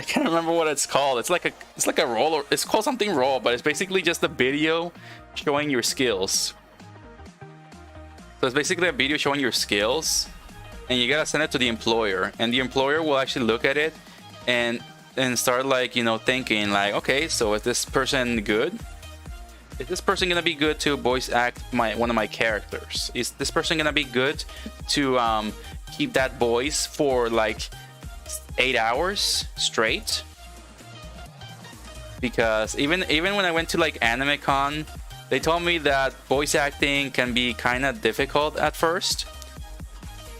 can't remember what it's called. It's like a roll, or it's called something roll, but it's basically just a video showing your skills. So it's basically a video showing your skills, and you gotta send it to the employer, and the employer will actually look at it and start like, you know, thinking like, okay, so is this person good? Is this person gonna be good to voice act one of my characters? Is this person gonna be good to keep that voice for like 8 hours straight? Because even when I went to like AnimeCon, they told me that voice acting can be kind of difficult at first,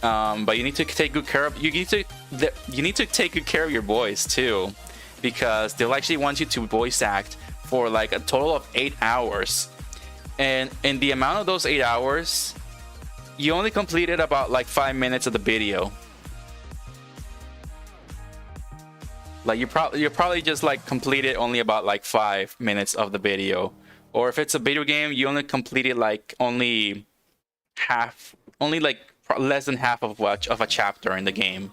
but you need to take good care of you need to take good care of your voice too, because they'll actually want you to voice act for like a total of 8 hours, and in the amount of those 8 hours, you only completed about like 5 minutes of the video. Like you probably just like completed only about like 5 minutes of the video. Or if it's a video game, you only completed like only like less than half of a chapter in the game.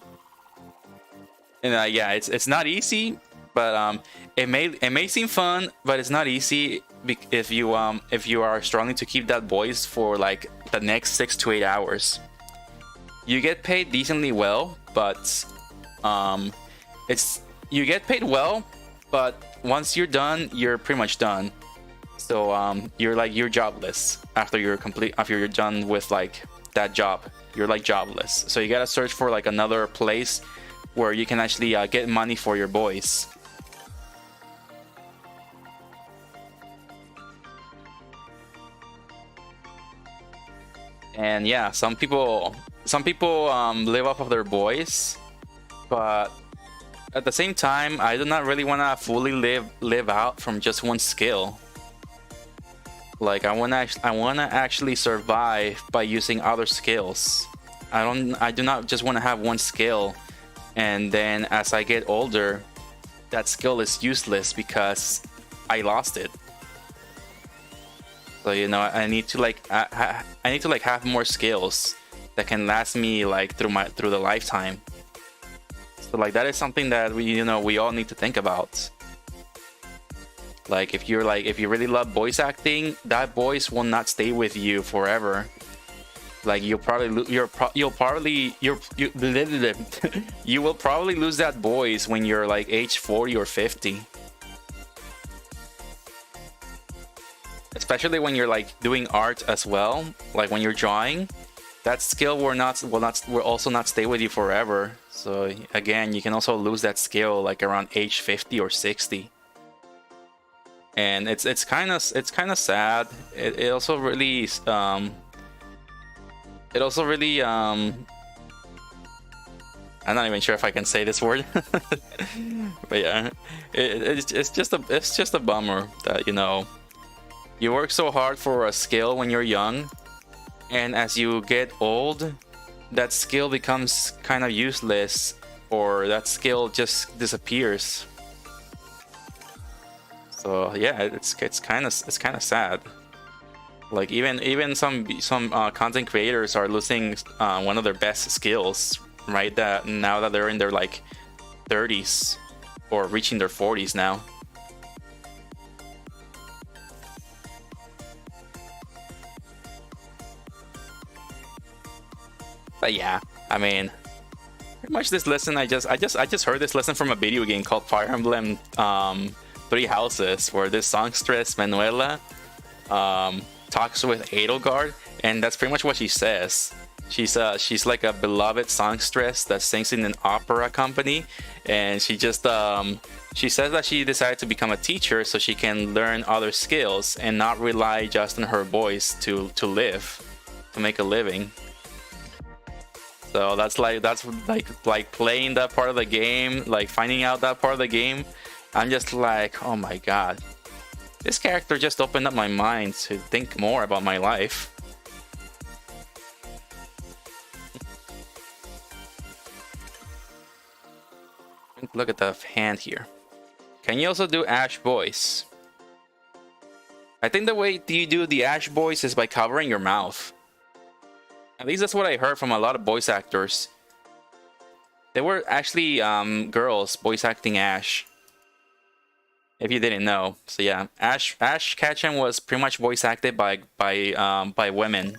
And yeah, it's not easy, but it may seem fun, but it's not easy if you are struggling to keep that voice for like the next 6 to 8 hours. You get paid decently well, but you get paid well, but once you're done, you're pretty much done. So you're jobless after you're done with like that job. You're like jobless. So you gotta search for like another place where you can actually get money for your voice. And yeah, some people live off of their voice, but at the same time, I do not really want to fully live out from just one skill. Like I wanna actually survive by using other skills. I do not just want to have one skill, and then as I get older, that skill is useless because I lost it. So you know, I need to like have more skills that can last me like through the lifetime. So like that is something that we all need to think about. Like if you really love voice acting, that voice will not stay with you forever. Like you will probably lose that voice when you're like age 40 or 50. Especially when you're like doing art as well, like when you're drawing, that skill will also not stay with you forever. So again, you can also lose that skill like around age 50 or 60. And it's kind of sad. It also really I'm not even sure if I can say this word. But yeah, it's just a bummer that you work so hard for a skill when you're young, and as you get old, that skill becomes kind of useless, or that skill just disappears. So yeah, it's kind of sad. Like even some content creators are losing one of their best skills, right? That now that they're in their like 30s or reaching their 40s now. But yeah, I mean, pretty much this lesson I just heard this lesson from a video game called Fire Emblem Three Houses, where this songstress Manuela talks with Edelgard, and that's pretty much what she says. She's like a beloved songstress that sings in an opera company, and she just she says that she decided to become a teacher so she can learn other skills and not rely just on her voice to make a living. So that's like playing that part of the game, like finding out that part of the game. I'm just like, oh my god, this character just opened up my mind to think more about my life. Look at the hand here. Can you also do Ash voice? I think the way you do the Ash voice is by covering your mouth. At least that's what I heard from a lot of voice actors. They were actually girls voice acting Ash, if you didn't know. So yeah, Ash Ketchum was pretty much voice acted by women.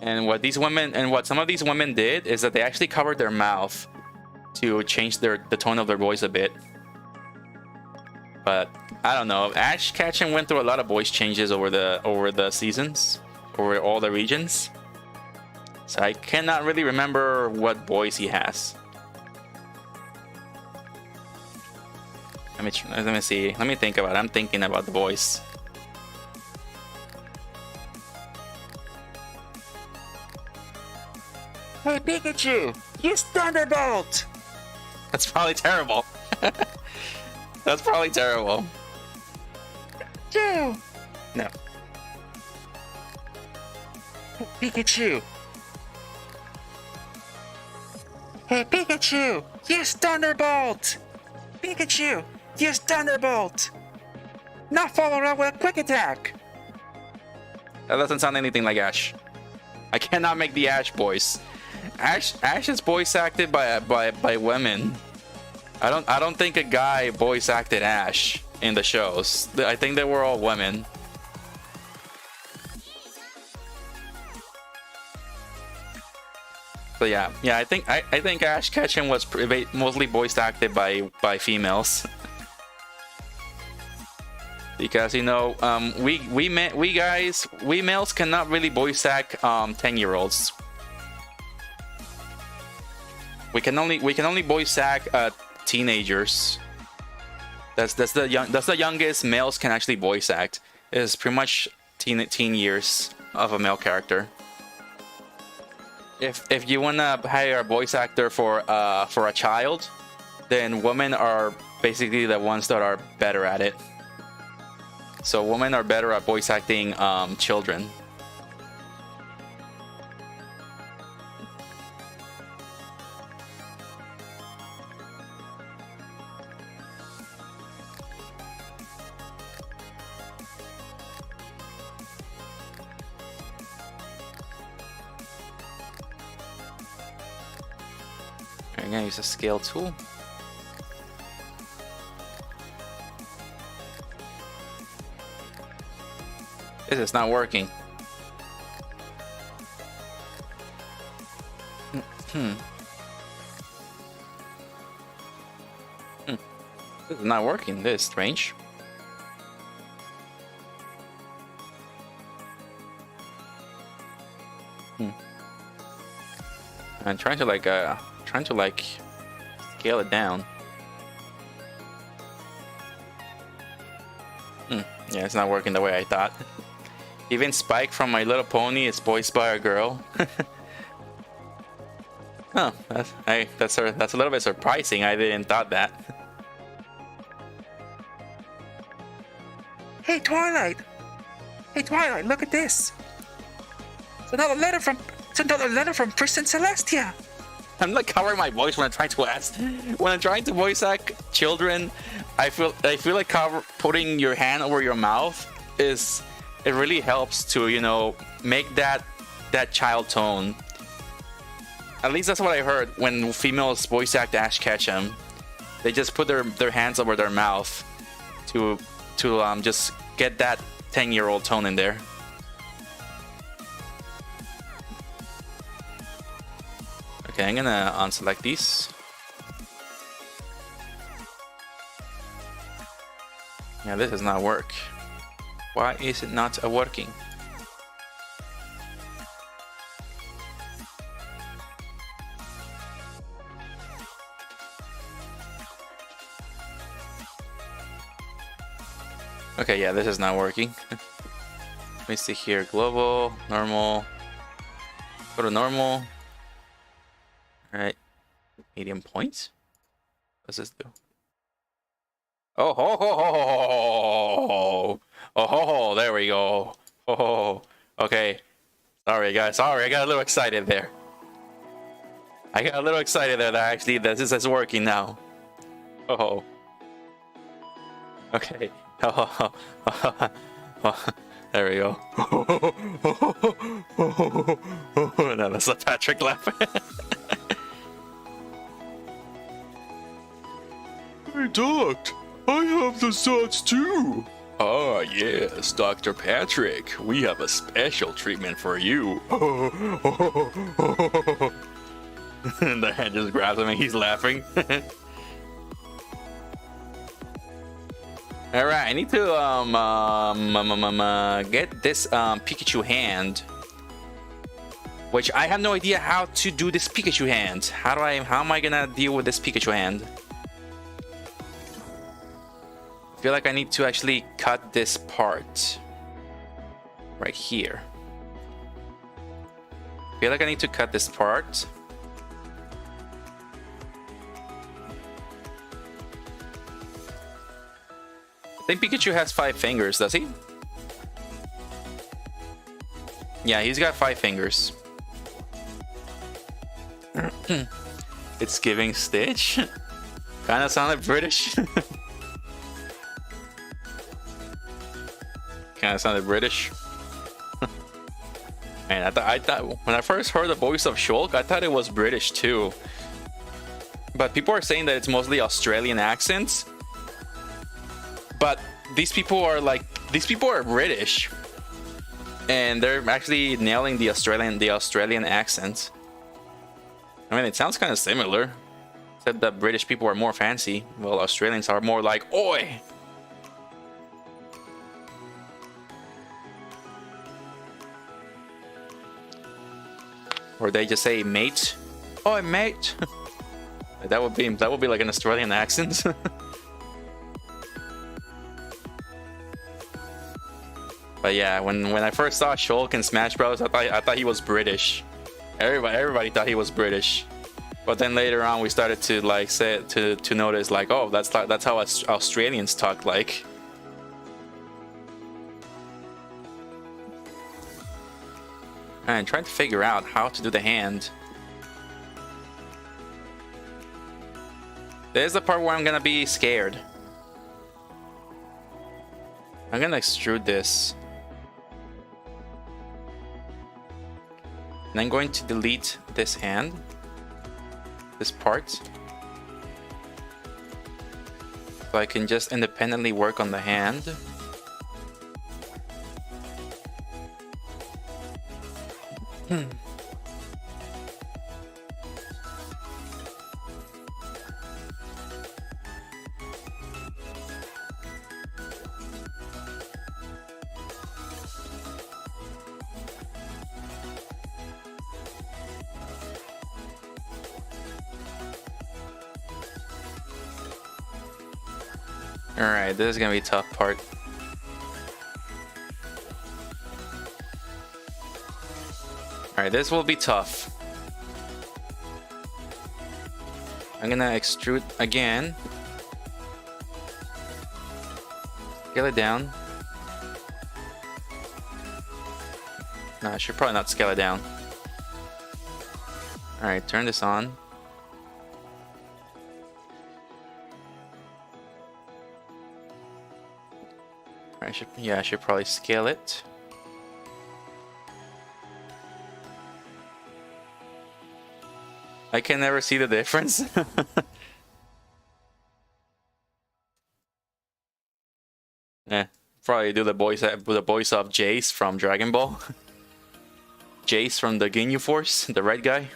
And what some of these women did is that they actually covered their mouth to change the tone of their voice a bit. But I don't know. Ash Ketchum went through a lot of voice changes over the seasons, over all the regions. So I cannot really remember what voice he has. Let me see. Let me think about it. I'm thinking about the voice. Hey Pikachu, use Thunderbolt! That's probably terrible. That's probably terrible. Pikachu! No. Pikachu! Hey Pikachu, use Thunderbolt! Pikachu, use Thunderbolt! Now follow up with a quick attack! That doesn't sound anything like Ash. I cannot make the Ash voice. Ash is voice acted by women. I don't think a guy voice acted Ash in the shows. I think they were all women. So yeah, I think Ash Ketchum was mostly voice acted by females. Because, you know, we males cannot really voice act 10-year-olds. We can only voice act teenagers. That's the youngest males can actually voice act. It's pretty much teen years of a male character. If you wanna hire a voice actor for a child, then women are basically the ones that are better at it. So women are better at voice acting children. I'm gonna use a scale tool. This is not working. This is not working. This is strange. I'm trying to like scale it down. Yeah, it's not working the way I thought. Even Spike from My Little Pony is voiced by a girl. Oh, that's a little bit surprising. I didn't thought that. Hey Twilight! Hey Twilight, look at this! It's another letter from Princess Celestia! I'm like covering my voice when I'm trying to ask. When I'm trying to voice act children, I feel like putting your hand over your mouth it really helps to, you know, make that child tone. At least that's what I heard when females voice act Ash Ketchum. They just put their hands over their mouth to just get that 10-year-old tone in there. Okay, I'm gonna unselect these. Yeah, this does not work. Why is it not working? Okay, yeah, this is not working. Let me see here. Global, normal. Go to normal. Alright. Medium points. What does this do? Oh ho ho ho ho ho! Oh ho ho! There we go. Oh ho ho! Okay. Sorry guys. Sorry, I got a little excited there. I got a little excited there that actually this is working now. Oh ho. Okay. Oh, there we go. No, that's a Patrick laugh. Hey, Doc, I have the socks too. Oh, yes, Dr. Patrick. We have a special treatment for you. And the hand just grabs him and he's laughing. Alright, I need to get this Pikachu hand. Which I have no idea how to do this Pikachu hand. How am I gonna deal with this Pikachu hand? I feel like I need to actually cut this part. Right here. I feel like I need to cut this part. I think Pikachu has 5 fingers, does he? Yeah, he's got 5 fingers. It's giving Stitch. Kinda sounded British. Kinda sounded British. And I thought when I first heard the voice of Shulk, I thought it was British too. But people are saying that it's mostly Australian accents. But these people are British, and they're actually nailing the Australian accent. I mean, it sounds kind of similar, except that British people are more fancy, while Australians are more like "Oi." Or they just say "mate." "Oi, mate." That would be like an Australian accent. But yeah, when I first saw Shulk in Smash Bros, I thought he was British. Everybody thought he was British. But then later on, we started to like to notice like, oh, that's how Australians talk like. And trying to figure out how to do the hand. There's the part where I'm gonna be scared. I'm gonna extrude this. And I'm going to delete this hand, this part, so I can just independently work on the hand. Alright, this is gonna be a tough part. Alright, this will be tough. I'm gonna extrude again. Scale it down. No, I should probably not scale it down. Alright, turn this on. I should probably scale it. I can never see the difference. Probably do the voice of Jace from Dragon Ball. Jace from the Ginyu Force, the red guy.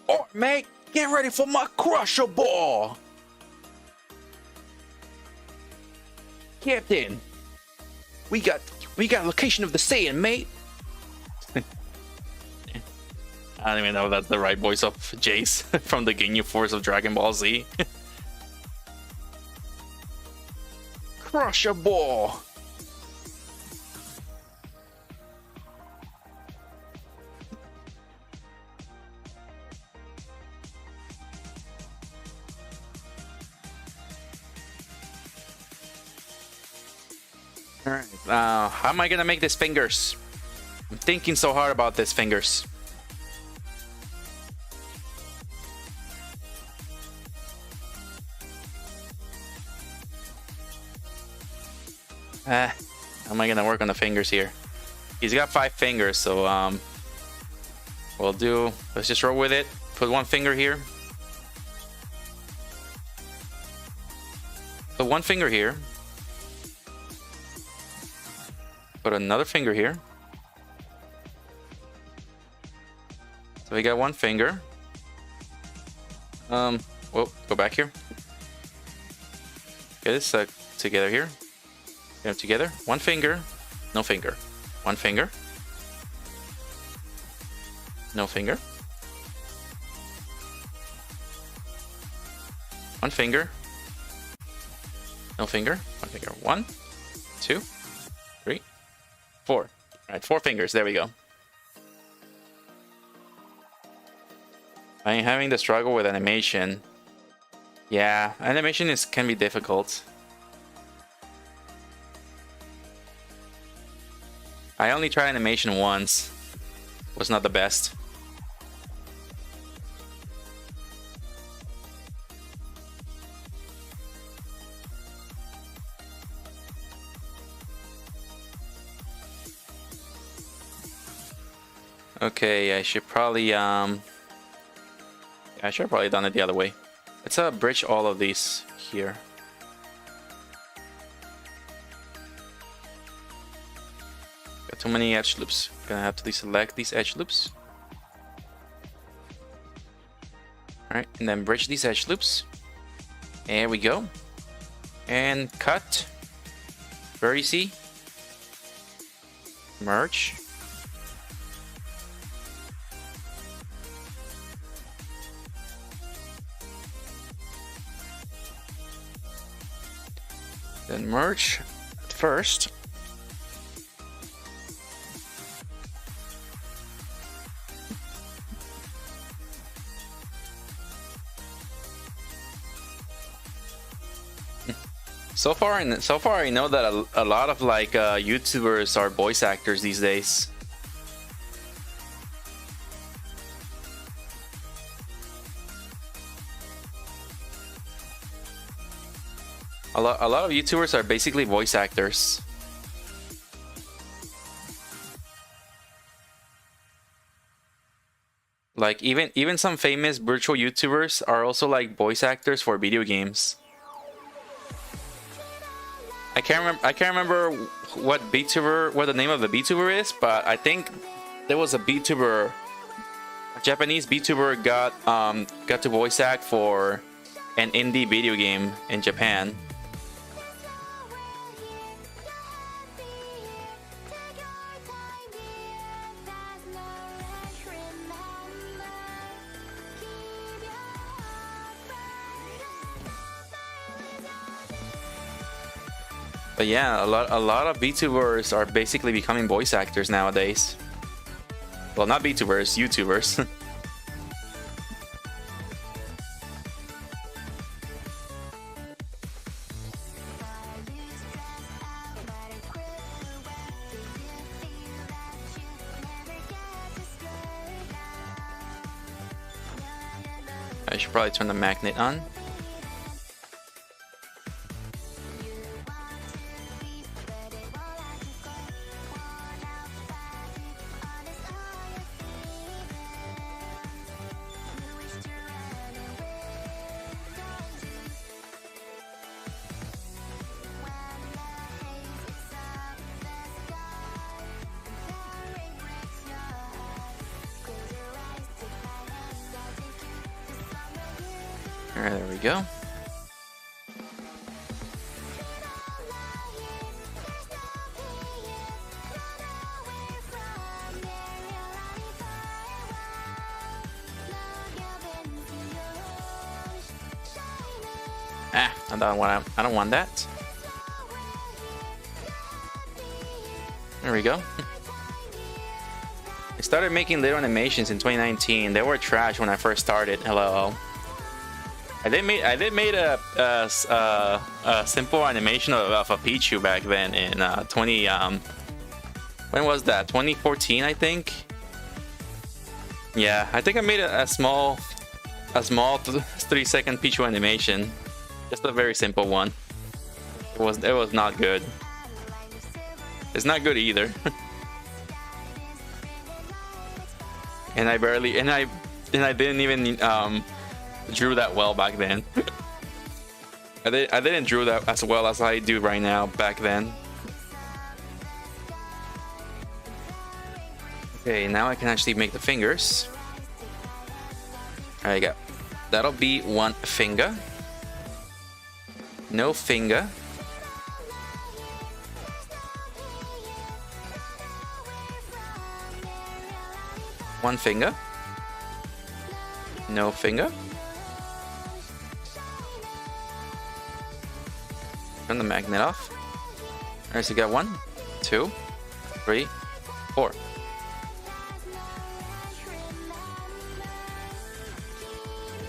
Oh, mate, get ready for my Crusher Ball! Captain, we got location of the Saiyan, mate. I don't even know if that's the right voice of Jace from the Ginyu Force of Dragon Ball Z. Crusher Ball. Alright, how am I gonna make these fingers? I'm thinking so hard about these fingers. How am I gonna work on the fingers here? He's got 5 fingers, so let's just roll with it. Put one finger here. Put one finger here. Put another finger here. So we got one finger. Well, go back here. Get this together here. Get them together. One finger, no finger. One finger, no finger. One finger, no finger. One finger. 1, 2, 3, 4. All right, 4 fingers. There we go. I'm having the struggle with animation. Yeah, animation can be difficult. I only tried animation once. Was not the best. Okay, I should probably I should have probably done it the other way. Let's bridge all of these here. Got too many edge loops. Gonna have to deselect these edge loops. Alright, and then bridge these edge loops. There we go. And cut. Very easy. Merge. Then merge first. So far I know that a lot of like YouTubers are voice actors these days. A lot of YouTubers are basically voice actors. Like even some famous virtual YouTubers are also like voice actors for video games. I can't remember what the name of the VTuber is, but I think there was a VTuber, a Japanese VTuber got to voice act for an indie video game in Japan. But yeah, a lot of VTubers are basically becoming voice actors nowadays. Well, not VTubers, YouTubers. I should probably turn the magnet on. Alright, there we go. I don't want that. There we go. I started making little animations in 2019. They were trash when I first started. LOL. I did made a simple animation of a Pichu back then in 20 when was that? 2014, I think. Yeah, I think I made a small 3-second Pichu animation. Just a very simple one. It was not good. It's not good either. and I didn't even drew that well back then. I didn't draw that as well as I do right now back then. Okay, now I can actually make the fingers. There you go. That'll be one finger. No finger. One finger. No finger. Turn the magnet off. Alright, so you got 1, 2, 3, 4.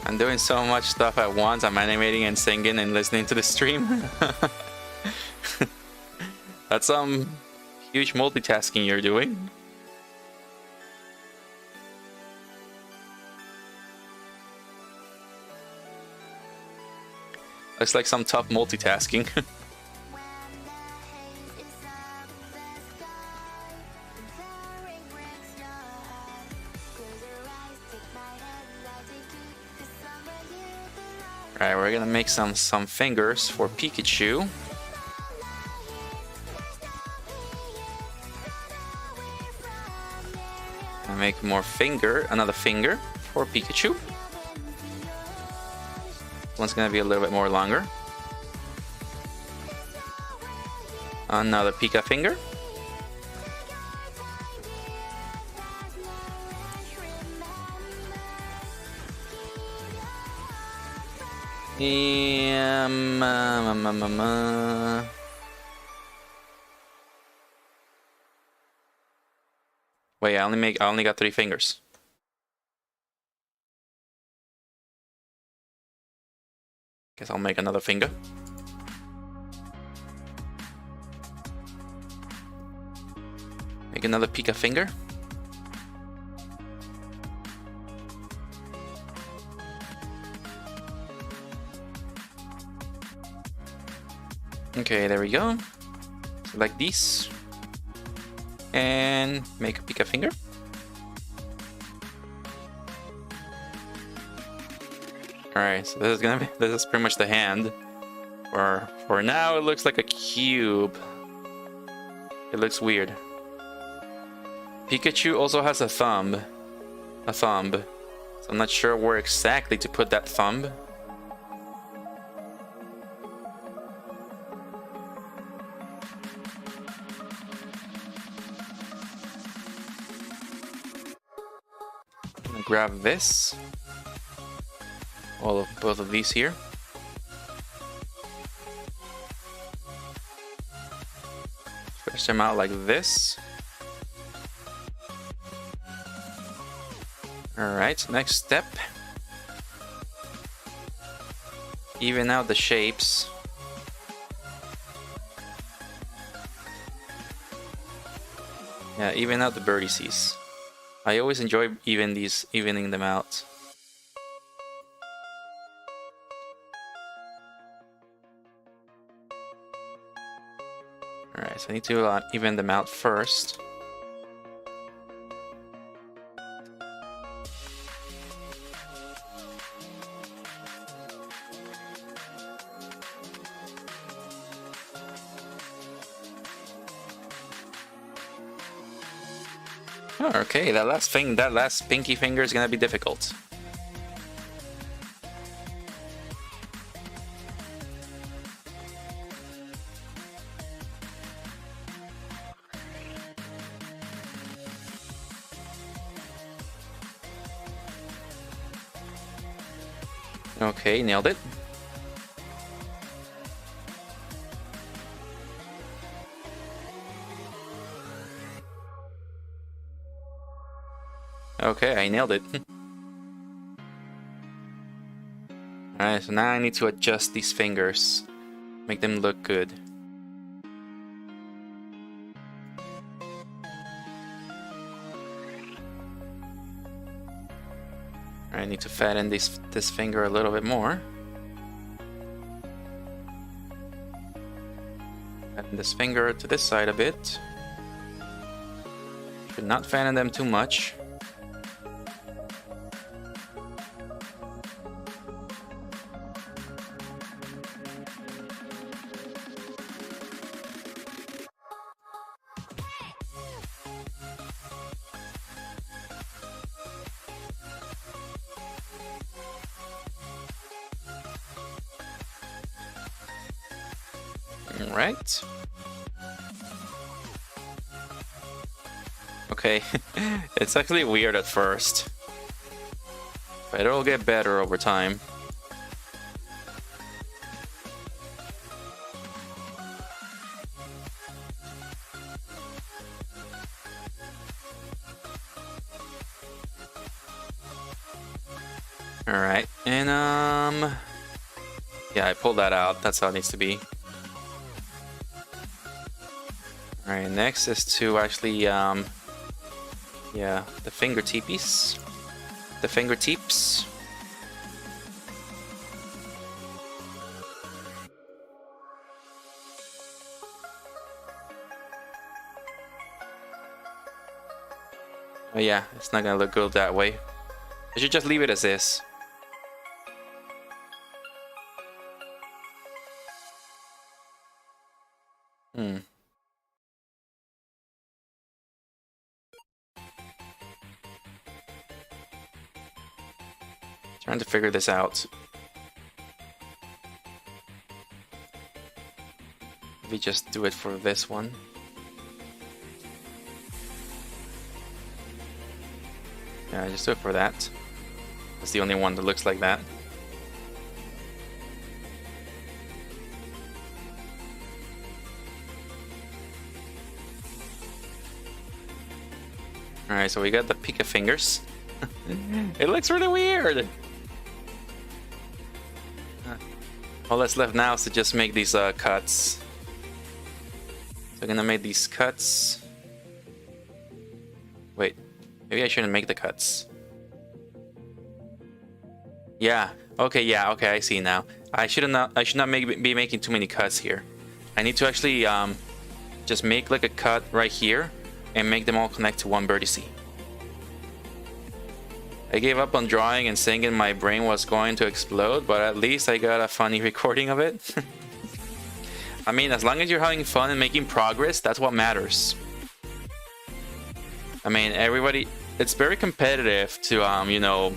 I'm doing so much stuff at once. I'm animating and singing and listening to the stream. That's some huge multitasking you're doing. Looks like some tough multitasking. Alright, we're gonna make some fingers for Pikachu. And make another finger for Pikachu. One's gonna be a little bit more longer. Another Pika finger. Wait, I only got 3 fingers. Guess I'll make another finger. Make another Pika finger. Okay, there we go. Select these. And make a Pika finger. Alright, so this is pretty much the hand. For now it looks like a cube. It looks weird. Pikachu also has a thumb. So I'm not sure where exactly to put that thumb. I'm gonna grab this. Both of these here. Stretch them out like this. Alright, next step. Even out the shapes. Yeah, even out the vertices. I always enjoy evening them out. Alright, so I need to even them out first. Oh, okay, that last pinky finger is gonna be difficult. Okay, nailed it. Okay, I nailed it. Alright, so now I need to adjust these fingers. Make them look good. I need to fatten this finger a little bit more. Fatten this finger to this side a bit. Should not fatten them too much. Right. Okay, it's actually weird at first, but it'll get better over time. All right, and yeah, I pulled that out. That's how it needs to be. Alright, next is to actually, yeah, the fingertips. The fingertips. Oh yeah, it's not gonna look good that way. I should just leave it as is. Trying to figure this out. Maybe just do it for this one. Yeah, just do it for that. That's the only one that looks like that. Alright, so we got the Pika fingers. It looks really weird! All that's left now is to just make these cuts. So I'm gonna make these cuts. Wait, maybe I shouldn't make the cuts. Yeah. Okay. I see now. I should not be making too many cuts here. I need to actually just make like a cut right here and make them all connect to one vertice. I gave up on drawing and thinking my brain was going to explode, but at least I got a funny recording of it. I mean, as long as you're having fun and making progress, that's what matters. I mean, everybody, it's very competitive to, you know,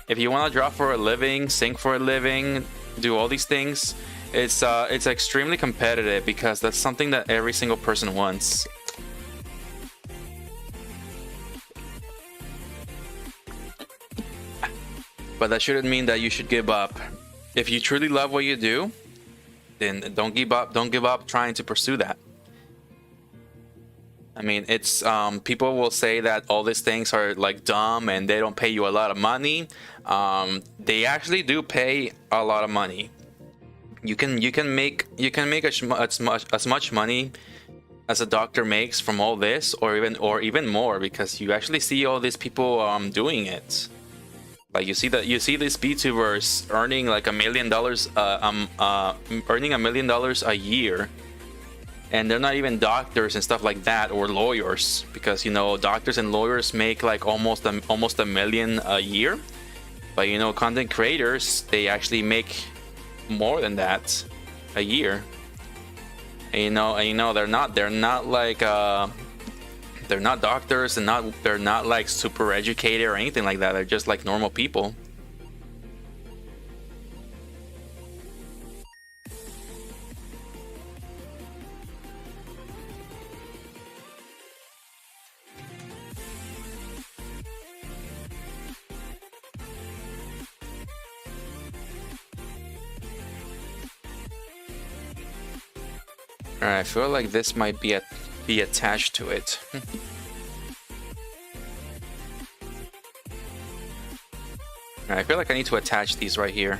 if you want to draw for a living, sing for a living, do all these things, it's extremely competitive because that's something that every single person wants. But that shouldn't mean that you should give up. If you truly love what you do, then don't give up. Don't give up trying to pursue that. I mean, it's people will say that all these things are like dumb and they don't pay you a lot of money. They actually do pay a lot of money. You can make as much money as a doctor makes from all this, or even more, because you actually see all these people doing it. Like you see these VTubers earning like $1 million, earning $1 million a year, and they're not even doctors and stuff like that, or lawyers, because you know doctors and lawyers make like almost $1 million a year. But you know, content creators, they actually make more than that a year. And you know they're not like they're not doctors and they're not like super educated or anything like that. They're just like normal people. Alright, I feel like this might be attached to it. Alright, I feel like I need to attach these right here.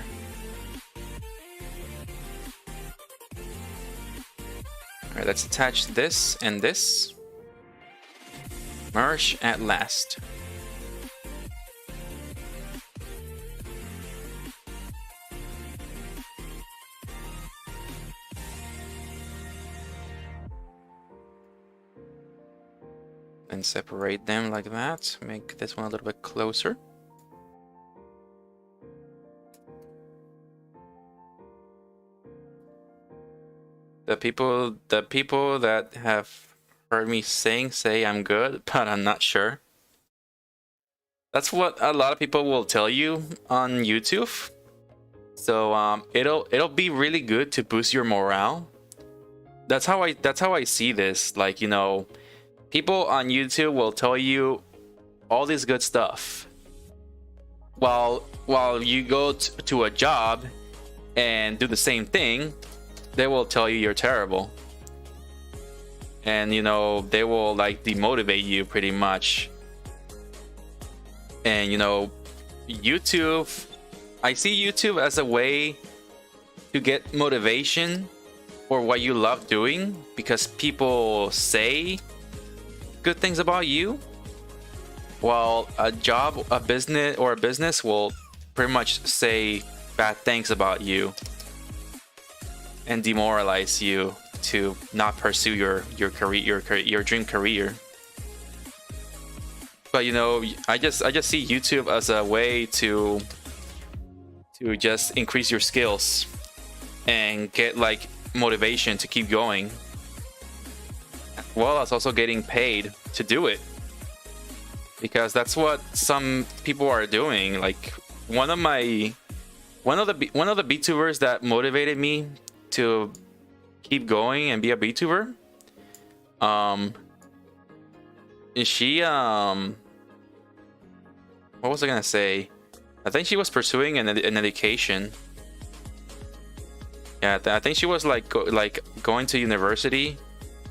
Alright, let's attach this and this. Merge at last. And separate them like that. Make this one a little bit closer. The people that have heard me say I'm good, but I'm not sure. That's what a lot of people will tell you on YouTube. So it'll be really good to boost your morale. That's how I see this. Like, you know, people on YouTube will tell you all this good stuff, while you go to a job and do the same thing, they will tell you you're terrible. And, you know, they will like demotivate you pretty much. And, you know, YouTube, I see YouTube as a way to get motivation for what you love doing, because people say good things about you, while a job, a business will pretty much say bad things about you and demoralize you to not pursue your career, your dream career. But, you know, I just see YouTube as a way to just increase your skills and get like motivation to keep going, well as also getting paid to do it, because that's what some people are doing. Like one of the VTubers that motivated me to keep going and be a VTuber, she what was I gonna say? I think she was pursuing an education. Yeah, I think she was like going to university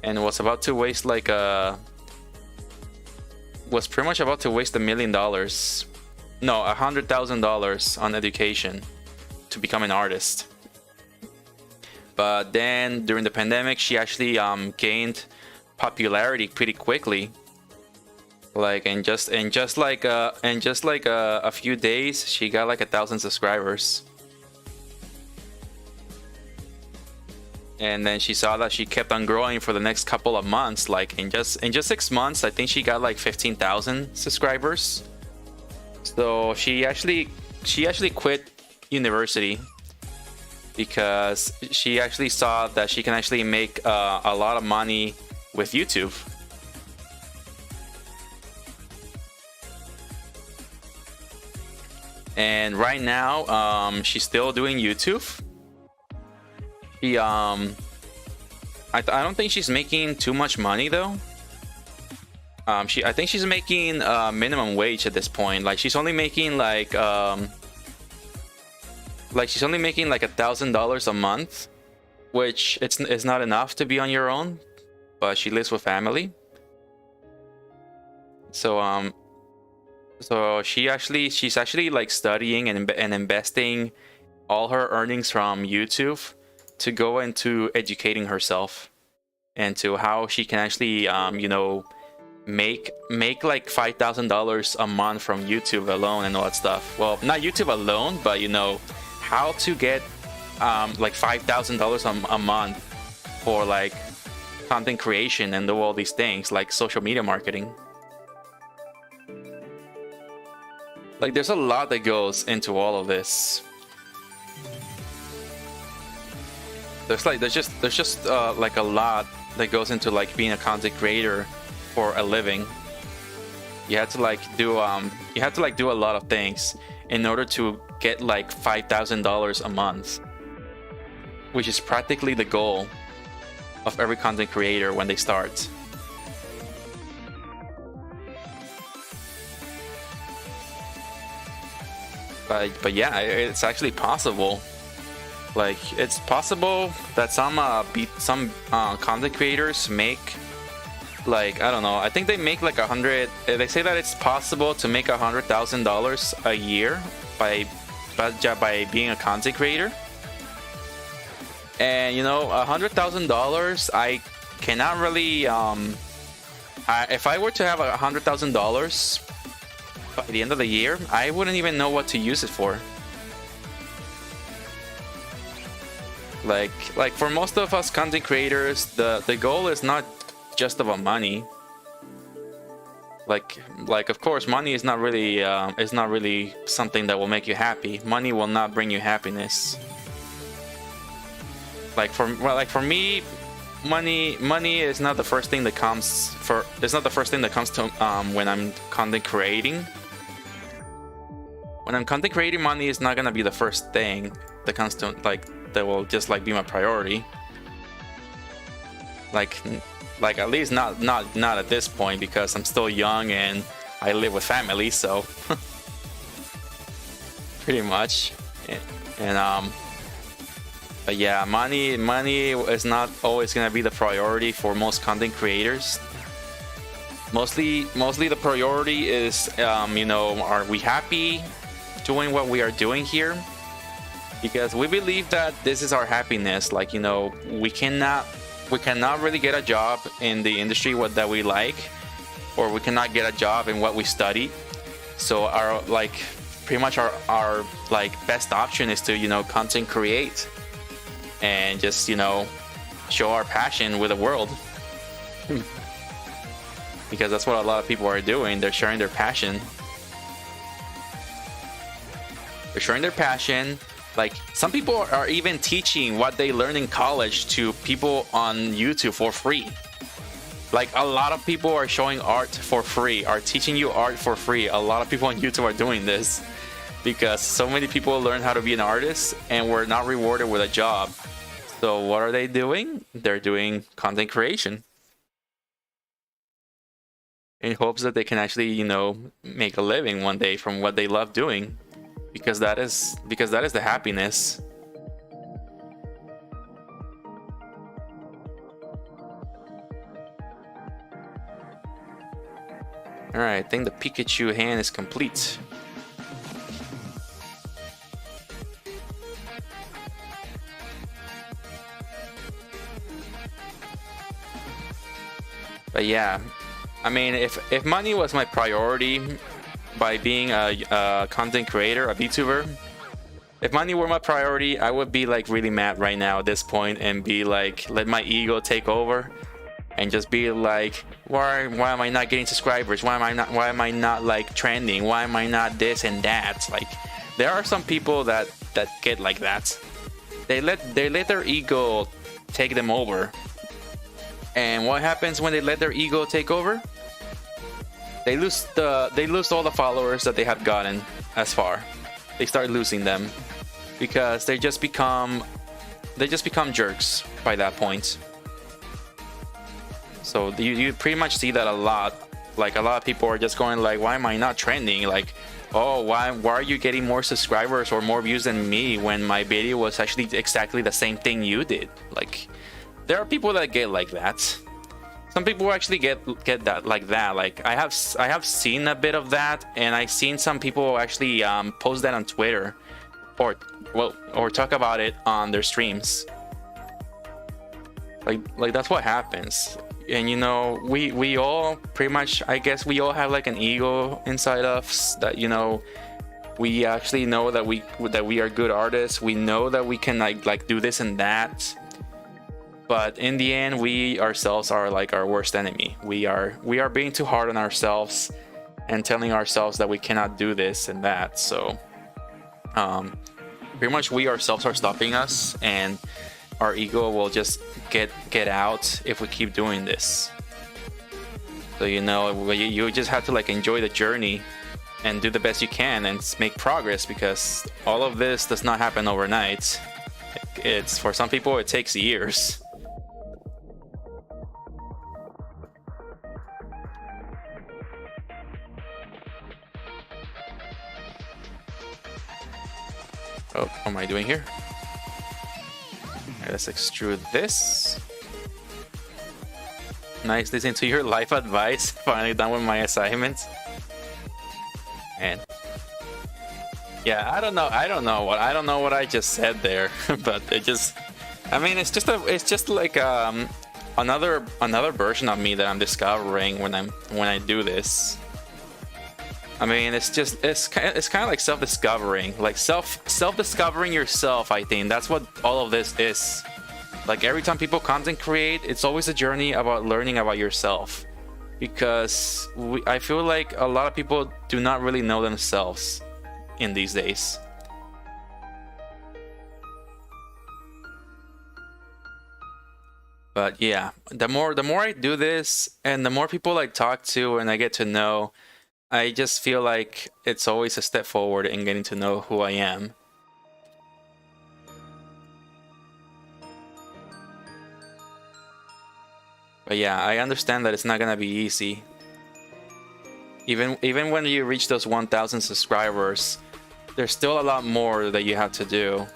and was about to waste like was pretty much about to waste $1 million, no, $100,000 on education to become an artist. But then during the pandemic, she actually gained popularity pretty quickly. Like in just like a few days, she got like 1,000 subscribers. And then she saw that she kept on growing for the next couple of months. Like in just 6 months, I think she got like 15,000 subscribers. So she actually quit university because she actually saw that she can actually make a lot of money with YouTube. And right now, she's still doing YouTube. She, I don't think she's making too much money though. I think she's making minimum wage at this point. Like she's only making like $1,000 a month, which it's not enough to be on your own. But she lives with family. So she's actually like studying and investing all her earnings from YouTube to go into educating herself and to how she can actually you know, make like $5,000 a month from YouTube alone and all that stuff. Well, not YouTube alone, but you know, how to get like $5,000 a month for like content creation and do all these things like social media marketing. Like there's a lot that goes into all of this. There's just like a lot that goes into like being a content creator for a living. You have to like do a lot of things in order to get like $5,000 a month, which is practically the goal of every content creator when they start. But yeah, it's actually possible. Like, it's possible that some content creators make, like, I don't know, I think they make like they say that it's possible to make $100,000 a year by being a content creator. And you know, $100,000, I cannot really if I were to have $100,000 by the end of the year, I wouldn't even know what to use it for. Like for most of us content creators, the goal is not just about money. Like of course, money is not really something that will make you happy. Money will not bring you happiness. Like for me, money is not the first thing that comes to when I'm content creating. When I'm content creating, money is not gonna be the first thing that comes to, like, that will just like be my priority. Like at least not at this point, because I'm still young and I live with family, so pretty much. And but yeah, money is not always gonna be the priority for most content creators. Mostly the priority is, you know, are we happy doing what we are doing here? Because we believe that this is our happiness. Like, you know, we cannot really get a job in the industry that we like, or we cannot get a job in what we study. So our, like, pretty much our like best option is to, you know, content create and just, you know, show our passion with the world. Because that's what a lot of people are doing. They're sharing their passion. They're sharing their passion. Like, some people are even teaching what they learned in college to people on YouTube for free. Like, a lot of people are showing art for free, are teaching you art for free. A lot of people on YouTube are doing this because so many people learn how to be an artist and were not rewarded with a job. So what are they doing? They're doing content creation in hopes that they can actually, you know, make a living one day from what they love doing. Because that is the happiness. Alright, I think the Pikachu hand is complete. But yeah, I mean, if money was my priority, by being a content creator, a VTuber, if money were my priority, I would be like really mad right now at this point and be like, let my ego take over and just be like, why am I not getting subscribers? Why am I not like trending? Why am I not this and that? Like, there are some people that get like that. They let their ego take them over. And what happens when they let their ego take over? They lose all the followers that they have gotten as far. They start losing them because they just become jerks by that point. So you pretty much see that a lot. Like, a lot of people are just going like, why am I not trending? Like, oh, why are you getting more subscribers or more views than me when my video was actually exactly the same thing you did? Like, there are people that get like that. Some people actually get that like that. Like, I have seen a bit of that, and I've seen some people actually post that on Twitter, or talk about it on their streams. Like that's what happens. And you know, we all pretty much, I guess we all have like an ego inside us that, you know, we actually know that we are good artists. We know that we can like do this and that. But in the end, we ourselves are like our worst enemy. We are being too hard on ourselves and telling ourselves that we cannot do this and that. So pretty much we ourselves are stopping us, and our ego will just get out if we keep doing this. So, you know, you just have to like enjoy the journey and do the best you can and make progress, because all of this does not happen overnight. It's, for some people, it takes years. Oh, what am I doing here? Alright, let's extrude this. Nice, listen to your life advice. Finally done with my assignments. And yeah, I don't know what I just said there, but it just, I mean, it's just like another version of me that I'm discovering when I do this. I mean, it's kind of like self-discovering, like self-discovering yourself. I think that's what all of this is. Like every time people content create, it's always a journey about learning about yourself, because I feel like a lot of people do not really know themselves in these days. But yeah, the more I do this, and the more people I talk to and I get to know, I just feel like it's always a step forward in getting to know who I am. But yeah, I understand that it's not gonna be easy. Even when you reach those 1,000 subscribers, there's still a lot more that you have to do.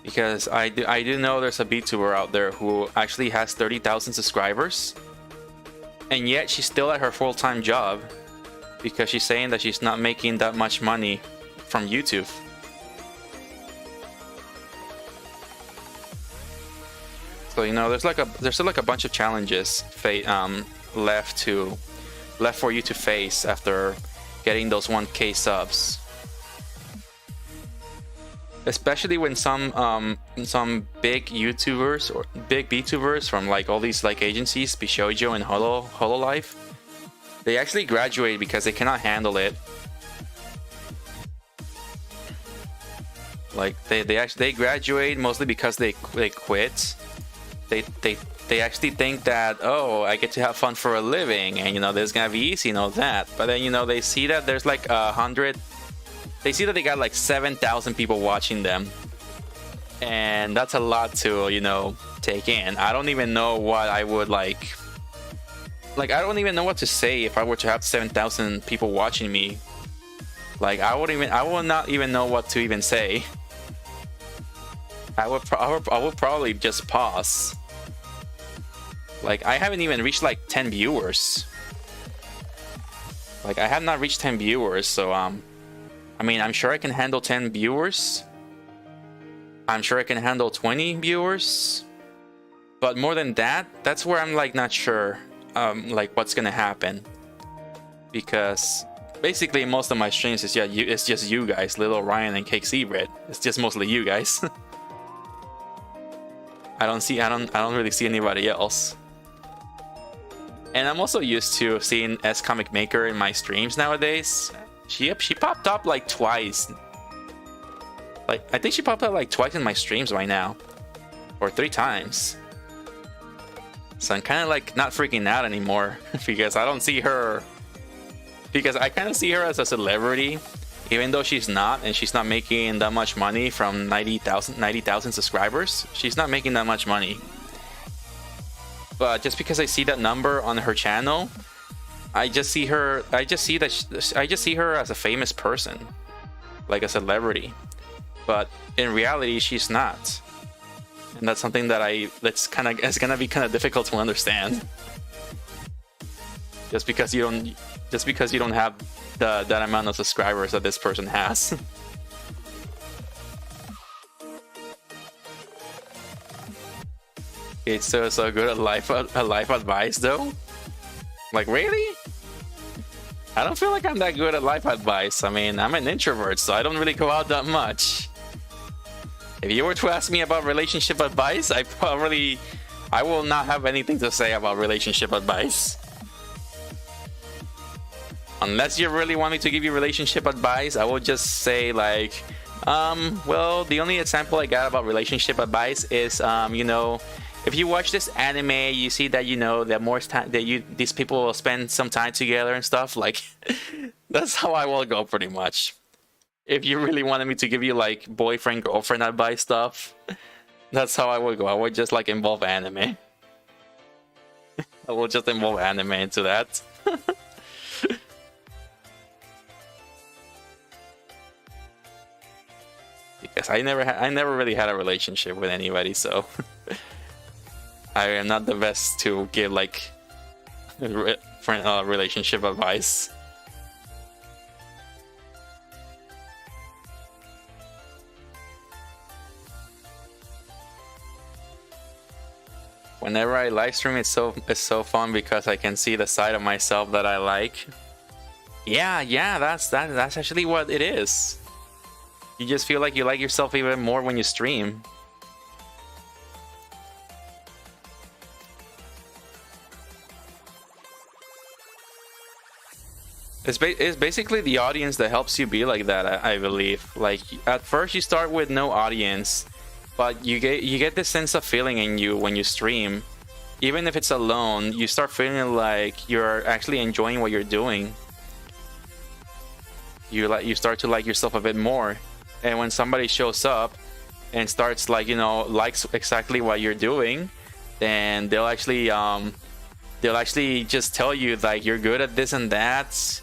Because I do know there's a VTuber out there who actually has 30,000 subscribers, and yet she's still at her full-time job because she's saying that she's not making that much money from YouTube. So you know, there's still like a bunch of challenges left for you to face after getting those 1K subs. Especially when some big YouTubers or big VTubers from like all these like agencies, Bishoujo and Hololive, they actually graduate because they cannot handle it. Like they graduate mostly because they quit. They actually think that, oh, I get to have fun for a living, and you know, this is gonna be easy and all that. But then, you know, they see that there's like 100. They see that they got like 7,000 people watching them, and that's a lot to, you know, take in. I don't even know what I would like I don't even know what to say if I were to have 7,000 people watching me. Like I would not even know what to even say. I would probably just pause. Like I haven't even reached like 10 viewers. Like I have not reached 10 viewers, so I mean, I'm sure I can handle 10 viewers. I'm sure I can handle 20 viewers. But more than that, that's where I'm like not sure like what's gonna happen. Because basically most of my streams is it's just you guys, Little Ryan and Cake Seabread. It's just mostly you guys. I don't really see anybody else. And I'm also used to seeing S Comic Maker in my streams nowadays. She popped up like twice. Like I think she popped up like twice in my streams right now, or 3 times. So I'm kind of like not freaking out anymore because I don't see her. Because I kind of see her as a celebrity, even though she's not, and she's not making that much money from 90,000 subscribers. She's not making that much money. But just because I see that number on her channel, I just see her as a famous person, like a celebrity. But in reality, she's not, and that's something that it's gonna be kind of difficult to understand. Just because you don't have that amount of subscribers that this person has. It's so good at life advice though. Like really? I don't feel like I'm that good at life advice. I mean, I'm an introvert, so I don't really go out that much. If you were to ask me about relationship advice, I will not have anything to say about relationship advice. Unless you really want me to give you relationship advice, I will just say like, well, the only example I got about relationship advice is, you know, if you watch this anime, you see that, you know, that more time that these people will spend some time together and stuff. Like, that's how I will go pretty much. If you really wanted me to give you like boyfriend girlfriend advice stuff, that's how I would go. I would just like involve anime. I will just involve anime into that. because I never really had a relationship with anybody, so I am not the best to give like relationship advice. Whenever I live stream, it's so fun because I can see the side of myself that I like. Yeah, that's actually what it is. You just feel like you like yourself even more when you stream. It's basically the audience that helps you be like that, I believe. Like, at first you start with no audience, but you get this sense of feeling in you when you stream. Even if it's alone, you start feeling like you're actually enjoying what you're doing. You start to like yourself a bit more. And when somebody shows up and starts like, you know, likes exactly what you're doing, then they'll actually just tell you like you're good at this and that.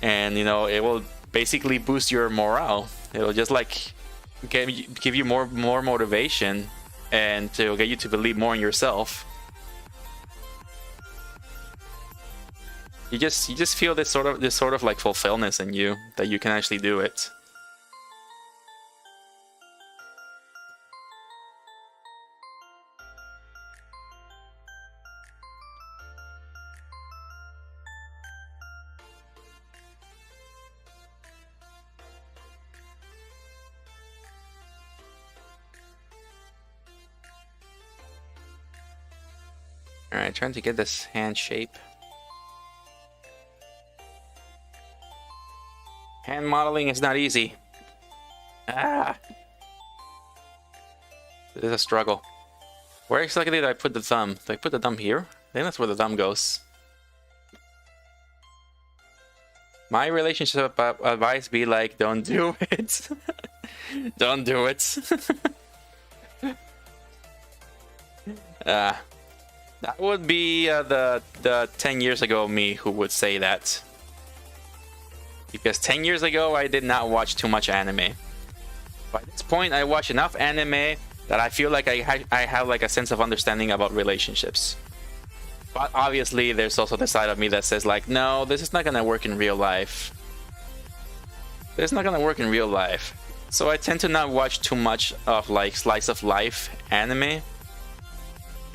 And you know, it will basically boost your morale. It'll just like give you more motivation and to get you to believe more in yourself. You just feel this sort of like fulfillment in you that you can actually do it. Alright, trying to get this hand shape. Hand modeling is not easy. Ah! This is a struggle. Where exactly did I put the thumb? Did I put the thumb here? I think that's where the thumb goes. My relationship advice be like, don't do it. Don't do it. That would be the 10 years ago me who would say that. Because 10 years ago I did not watch too much anime. By this point I watch enough anime that I feel like I have like a sense of understanding about relationships. But obviously there's also the side of me that says like, no, this is not gonna work in real life. This is not gonna work in real life. So I tend to not watch too much of like slice of life anime,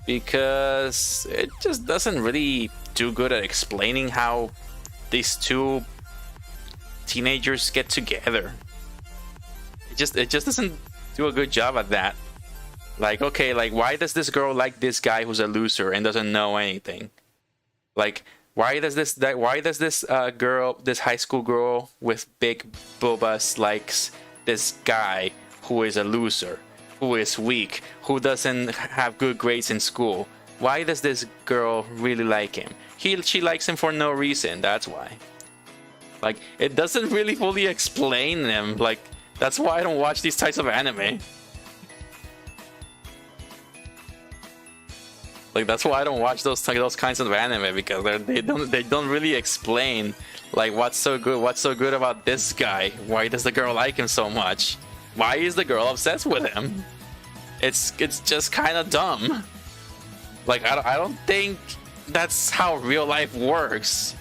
because it just doesn't really do good at explaining how these two teenagers get together. It just doesn't do a good job at that. Like, okay, like why does this girl like this guy who's a loser and doesn't know anything? Like, why does this girl, this high school girl with big boobas likes this guy who is a loser, who is weak, who doesn't have good grades in school? Why does this girl really like him? She likes him for no reason, that's why. Like, it doesn't really fully explain them. Like, that's why I don't watch these types of anime. Like, that's why I don't watch those kinds of anime, because they don't really explain like what's so good about this guy. Why does the girl like him so much? Why is the girl obsessed with him? It's just kind of dumb. Like, I don't think that's how real life works.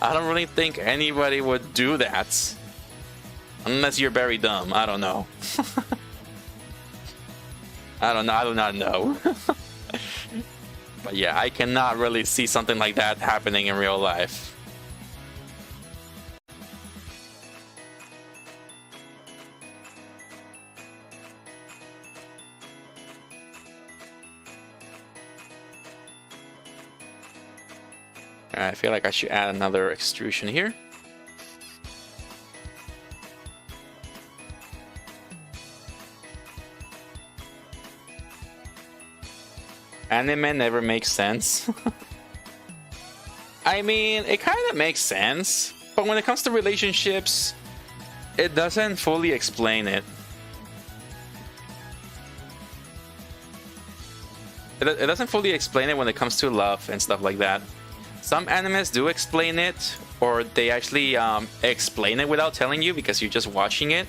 I don't really think anybody would do that. Unless you're very dumb. I don't know. I do not know. But yeah, I cannot really see something like that happening in real life. I feel like I should add another extrusion here. Anime never makes sense. I mean, it kind of makes sense, but when it comes to relationships, it doesn't fully explain it. It doesn't fully explain it when it comes to love and stuff like that. Some animes do explain it, or they actually explain it without telling you because you're just watching it.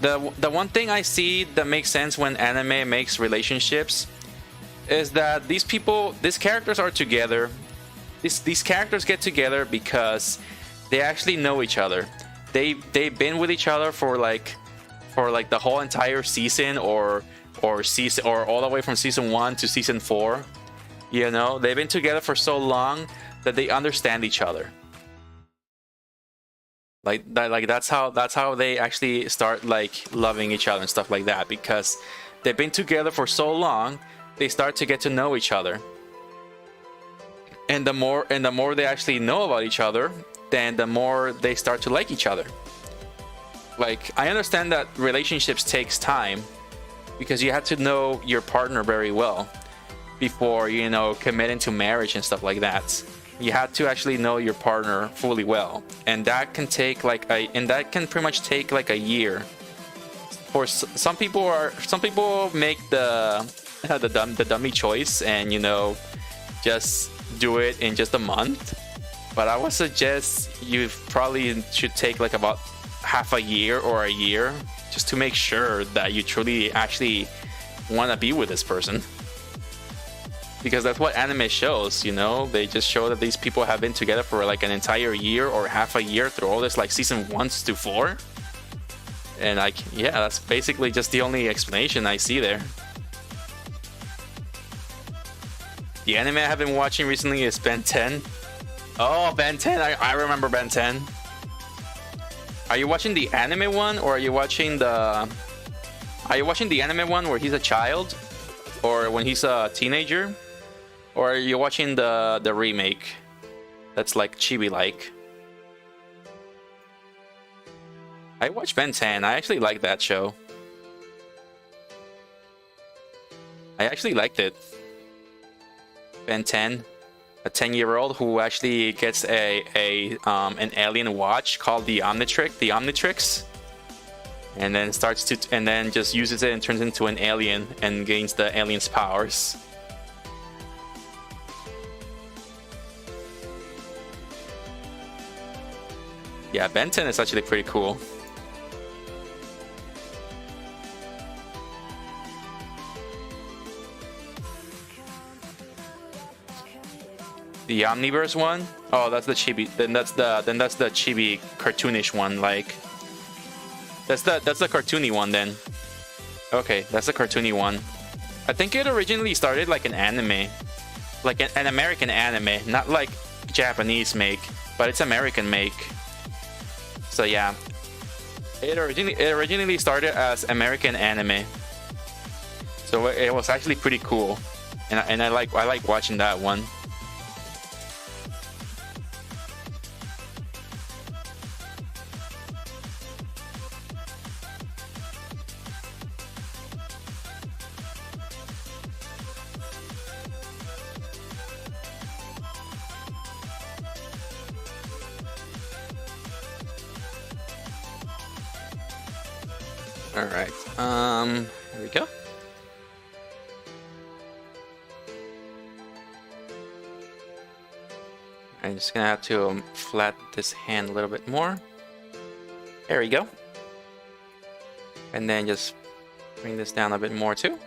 the one thing I see that makes sense when anime makes relationships is that these characters are together. These characters get together because they actually know each other. They've been with each other for like the whole entire season or all the way from season 1 to season 4. You know, they've been together for so long that they understand each other. That's how they actually start like loving each other and stuff like that, because they've been together for so long, they start to get to know each other. And the more they actually know about each other, then the more they start to like each other. Like, I understand that relationships takes time because you have to know your partner very well before, you know, committing to marriage and stuff like that. You have to actually know your partner fully well, and that can take that can pretty much take like a year. For some people make the dummy choice and, you know, just do it in just a month. But I would suggest you probably should take like about half a year or a year just to make sure that you truly actually want to be with this person. Because that's what anime shows, you know? They just show that these people have been together for like an entire year or half a year through all this, like season 1 to 4. And like, yeah, that's basically just the only explanation I see there. The anime I have been watching recently is Ben 10. Oh, Ben 10, I remember Ben 10. Are you watching the anime one, or are you watching the anime one where he's a child, or when he's a teenager, or are you watching the remake that's like chibi like? I watched Ben 10. I actually like that show. I actually liked it. Ben 10, a 10-year-old who actually gets an alien watch called the Omnitrix, and then just uses it and turns into an alien and gains the alien's powers. Yeah, Ben 10 is actually pretty cool. The Omniverse one? Oh, that's the chibi. Then that's the chibi cartoonish one. Like, that's the cartoony one then. Okay, that's the cartoony one. I think it originally started like an anime, like an American anime, not like Japanese make, but it's American make. So yeah, it originally started as American anime. So it was actually pretty cool, and I like watching that one. Alright, here we go. I'm just gonna have to flatten this hand a little bit more. There we go. And then just bring this down a bit more too.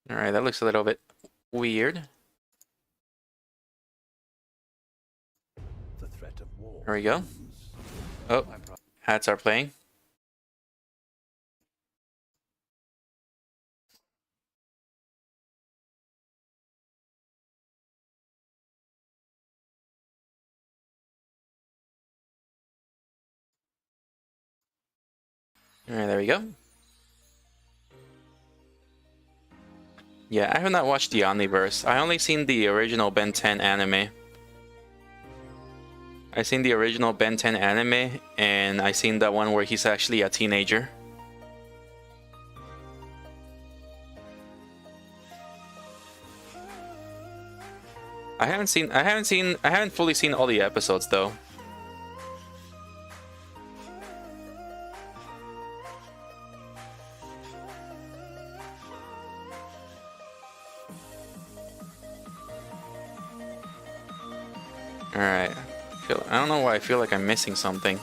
Alright, that looks a little bit weird. There we go. Oh, ads are playing. Alright, there we go. Yeah, I have not watched the Omniverse. I only seen the original Ben 10 anime. I seen the original Ben 10 anime, and I seen that one where he's actually a teenager. I haven't fully seen all the episodes though. Alright. I don't know why I feel like I'm missing something.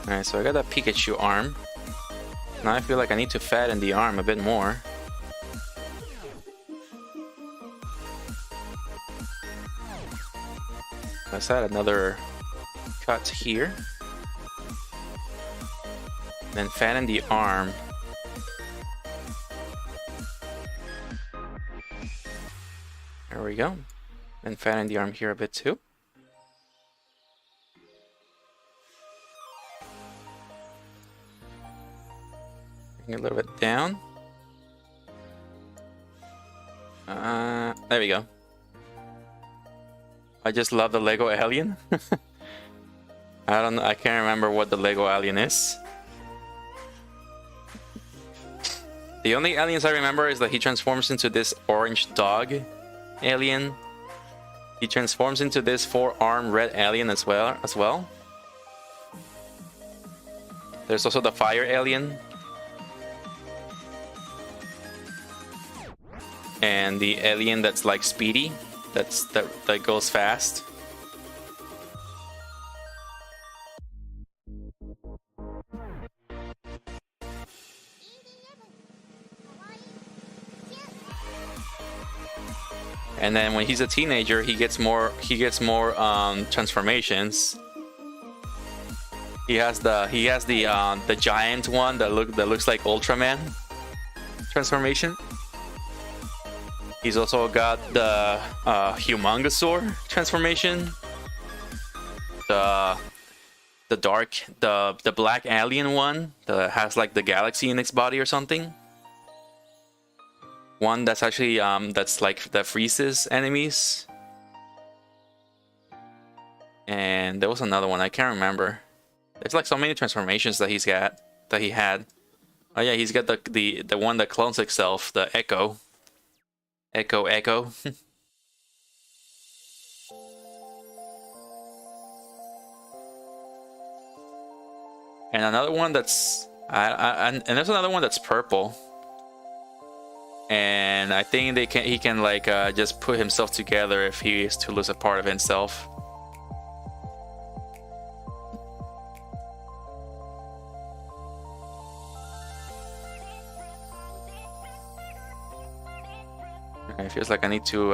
Alright, so I got that Pikachu arm. Now I feel like I need to fatten the arm a bit more. Let's add another cut here. Then fatten the arm. There we go. Then fatten the arm here a bit too. Bring it a little bit down. There we go. I just love the Lego alien. I don't know, I can't remember what the Lego alien is. The only aliens I remember is that he transforms into this orange dog alien. He transforms into this 4-armed red alien as well. There's also the fire alien. And the alien that's like Speedy, that goes fast. And then when he's a teenager, he gets more transformations. He has the giant one that looks like Ultraman transformation. He's also got the Humongosaur transformation. The black alien one that has like the galaxy in its body or something. One that's actually that freezes enemies. And there was another one I can't remember. There's like so many transformations that he had. Oh yeah, he's got the one that clones itself, the Echo. Echo. And another one that's and there's another one that's purple. And I think he can like just put himself together if he is to lose a part of himself. It feels like I need to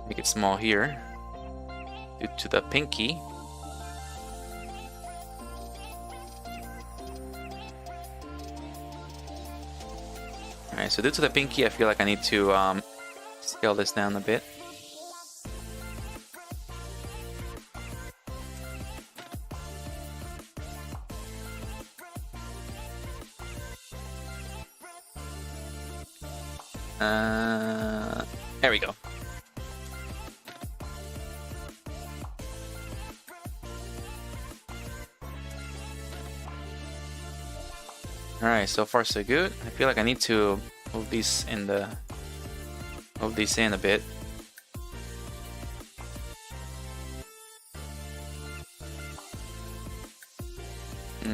make it small here due to the pinky. Alright, so due to the pinky, I feel like I need to scale this down a bit. There we go. Alright, so far so good. I feel like I need to move these in a bit.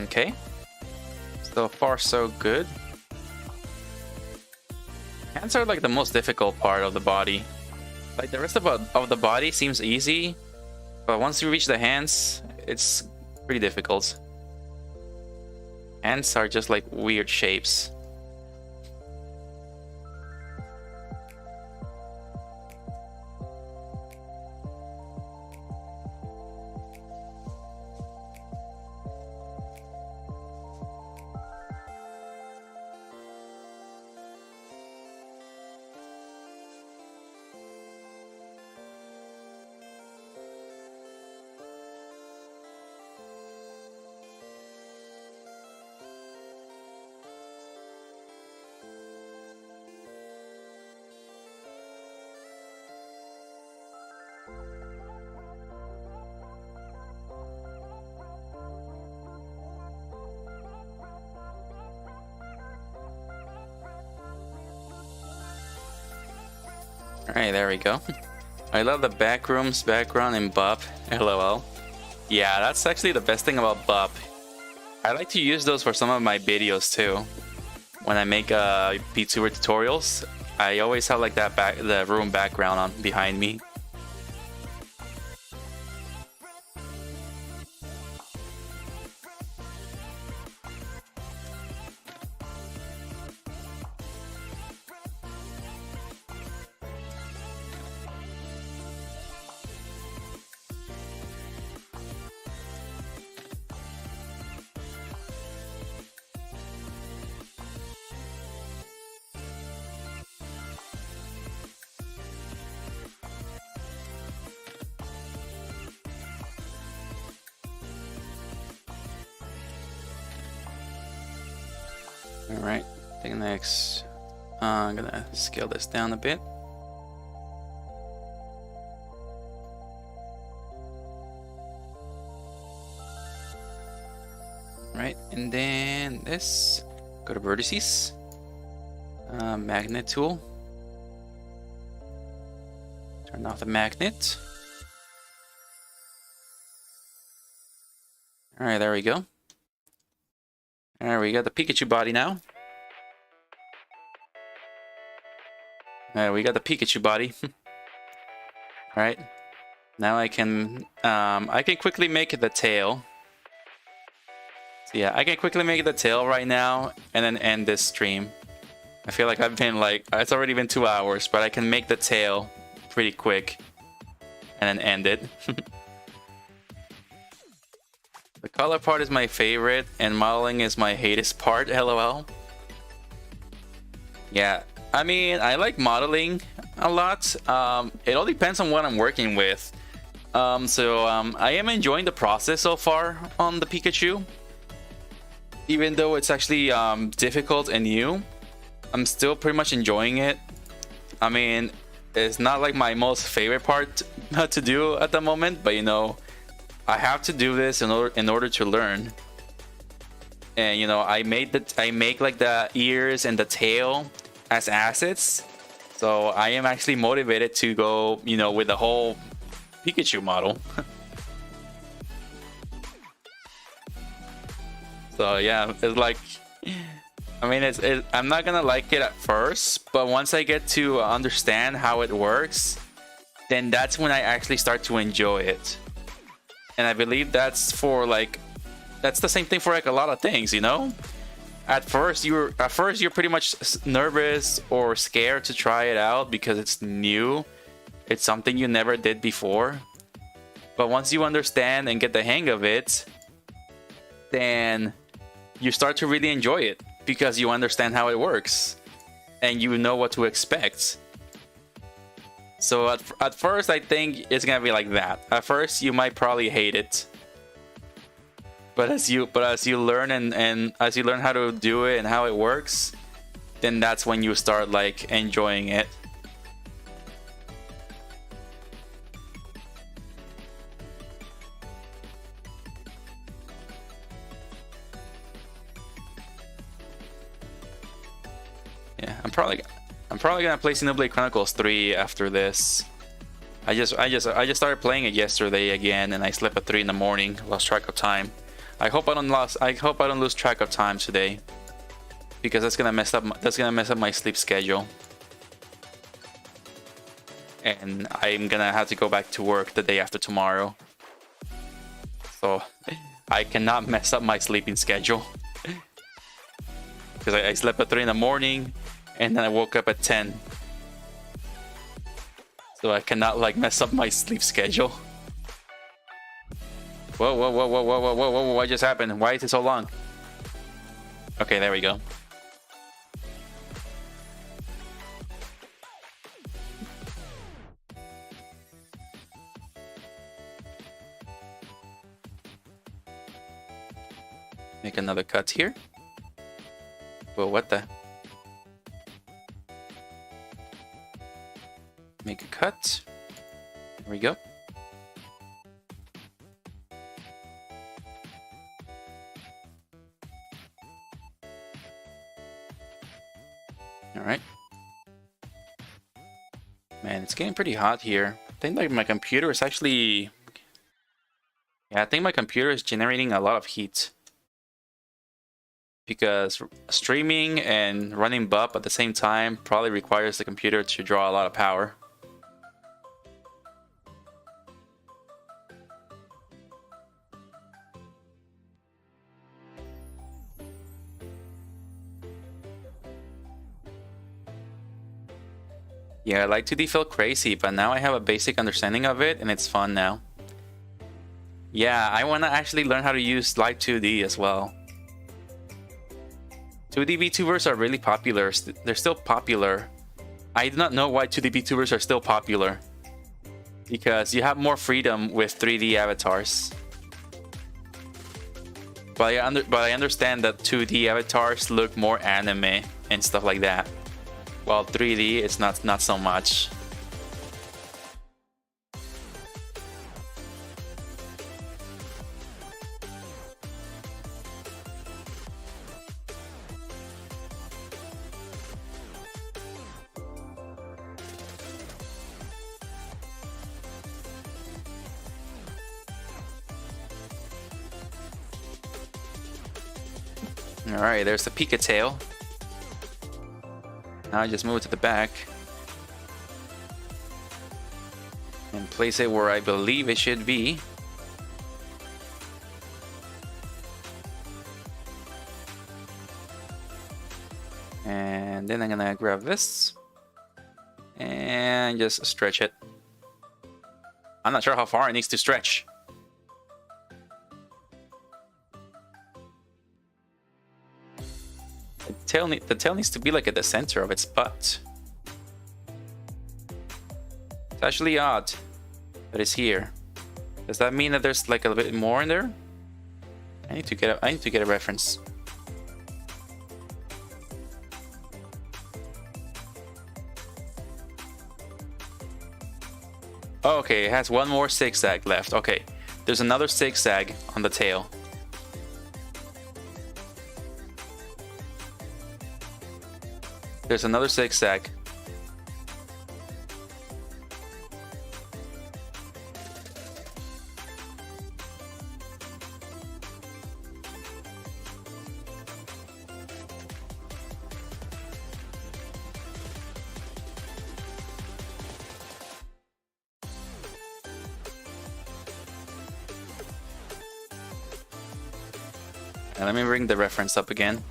Okay. So far so good. Hands are like the most difficult part of the body. Like the rest of the body seems easy, but once you reach the hands, it's pretty difficult. Hands are just like weird shapes. Alright, there we go. I love the backrooms background in Bop. LOL. Yeah, that's actually the best thing about Bop. I like to use those for some of my videos too. When I make VTuber tutorials, I always have like the room background on behind me. Alright, I think next, I'm gonna scale this down a bit. Right, and then this, go to vertices, magnet tool, turn off the magnet. Alright, there we go. Alright, we got the Pikachu body now. Alright, we got the Pikachu body. Alright. Now I can quickly make it the tail. So yeah, I can quickly make it the tail right now and then end this stream. I feel like I've been like, it's already been 2 hours, but I can make the tail pretty quick and then end it. The color part is my favorite, and modeling is my hatest part, LOL. Yeah, I mean, I like modeling a lot. It all depends on what I'm working with. I am enjoying the process so far on the Pikachu. Even though it's actually difficult and new, I'm still pretty much enjoying it. I mean, it's not like my most favorite part to do at the moment, but you know, I have to do this in order to learn. And you know, I make like the ears and the tail as assets, so I am actually motivated to go, you know, with the whole Pikachu model. So yeah, it's like, I mean, I'm not gonna like it at first, but once I get to understand how it works, then that's when I actually start to enjoy it. And I believe that's the same thing for like a lot of things, you know? At first you're pretty much nervous or scared to try it out because it's new. It's something you never did before. But once you understand and get the hang of it, then you start to really enjoy it because you understand how it works and you know what to expect. So at first, I think it's gonna be like that. At first, you might probably hate it, but as you learn and as you learn how to do it and how it works, then that's when you start like enjoying it. Yeah, I'm probably gonna play Xenoblade Chronicles 3 after this. I just started playing it yesterday again, and I slept at 3 in the morning. Lost track of time. I hope I don't lose track of time today, because that's gonna mess up my sleep schedule, and I'm gonna have to go back to work the day after tomorrow. So I cannot mess up my sleeping schedule because I slept at 3 in the morning. And then I woke up at 10. So I cannot like mess up my sleep schedule. Whoa, whoa, whoa, whoa, whoa, whoa, whoa, whoa, what just happened? Why is it so long? Okay, there we go. Make another cut here. Whoa, what the? Make a cut. There we go. All right. Man, it's getting pretty hot here. think like my computer is actually... Yeah, I think my computer is generating a lot of heat. Because streaming and running BUP at the same time probably requires the computer to draw a lot of power. Yeah, I like 2D felt crazy, but now I have a basic understanding of it and it's fun now. Yeah, I want to actually learn how to use Live 2D as well. 2D VTubers are really popular. They're still popular. I do not know why 2D VTubers are still popular. Because you have more freedom with 3D avatars. But I understand that 2D avatars look more anime and stuff like that. While 3D, it's not so much. Alright, there's the Pika tail. Now I just move it to the back. And place it where I believe it should be. And then I'm gonna grab this. And just stretch it. I'm not sure how far it needs to stretch. The tail needs to be like at the center of its butt. It's actually odd that it's here. Does that mean that there's like a little bit more in there? I need to get a reference. Oh, okay, it has one more zigzag left. Okay, there's another zigzag on the tail. There's another zigzag. And let me bring the reference up again.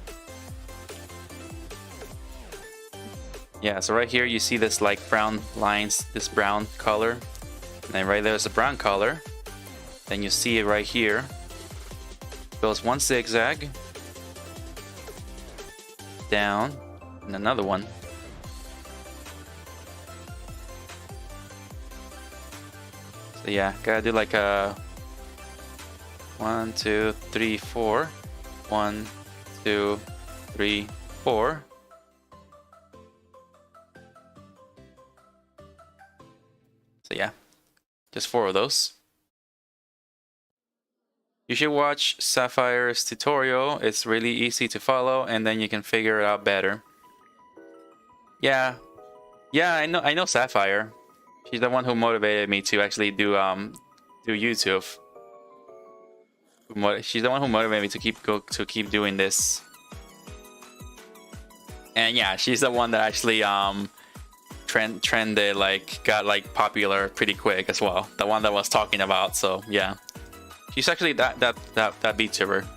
Yeah, so right here you see this like brown lines, this brown color. And then right there's a brown color. Then you see it right here. Goes one zigzag. Down. And another one. So yeah, gotta do like a 1, 2, 3, 4. 1, 2, 3, 4. So yeah, just 4 of those. You should watch Sapphire's tutorial. It's really easy to follow, and then you can figure it out better. Yeah, I know Sapphire. She's the one who motivated me to actually do YouTube. She's the one who motivated me to keep doing this. And yeah, she's the one that actually trended, like got like popular pretty quick as well. The one that I was talking about. So yeah, she's actually that VTuber.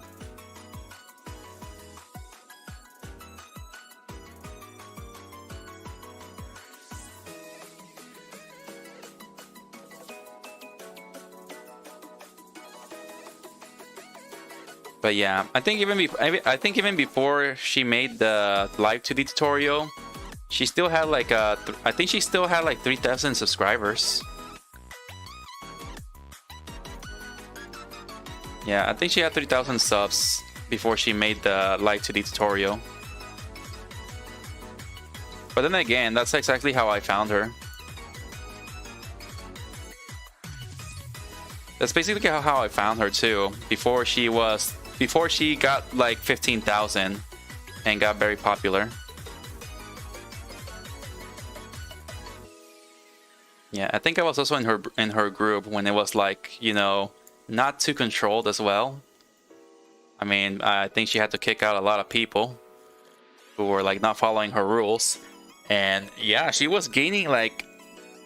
But yeah, I think even before she made the live 2D tutorial, she still had like I think she still had like 3,000 subscribers. Yeah, I think she had 3,000 subs before she made the live 2D tutorial. But then again, that's exactly how I found her. That's basically how I found her too. Before she got like 15,000 and got very popular. Yeah, I think I was also in her group when it was like, you know, not too controlled as well. I mean, I think she had to kick out a lot of people who were like not following her rules. And yeah, she was gaining like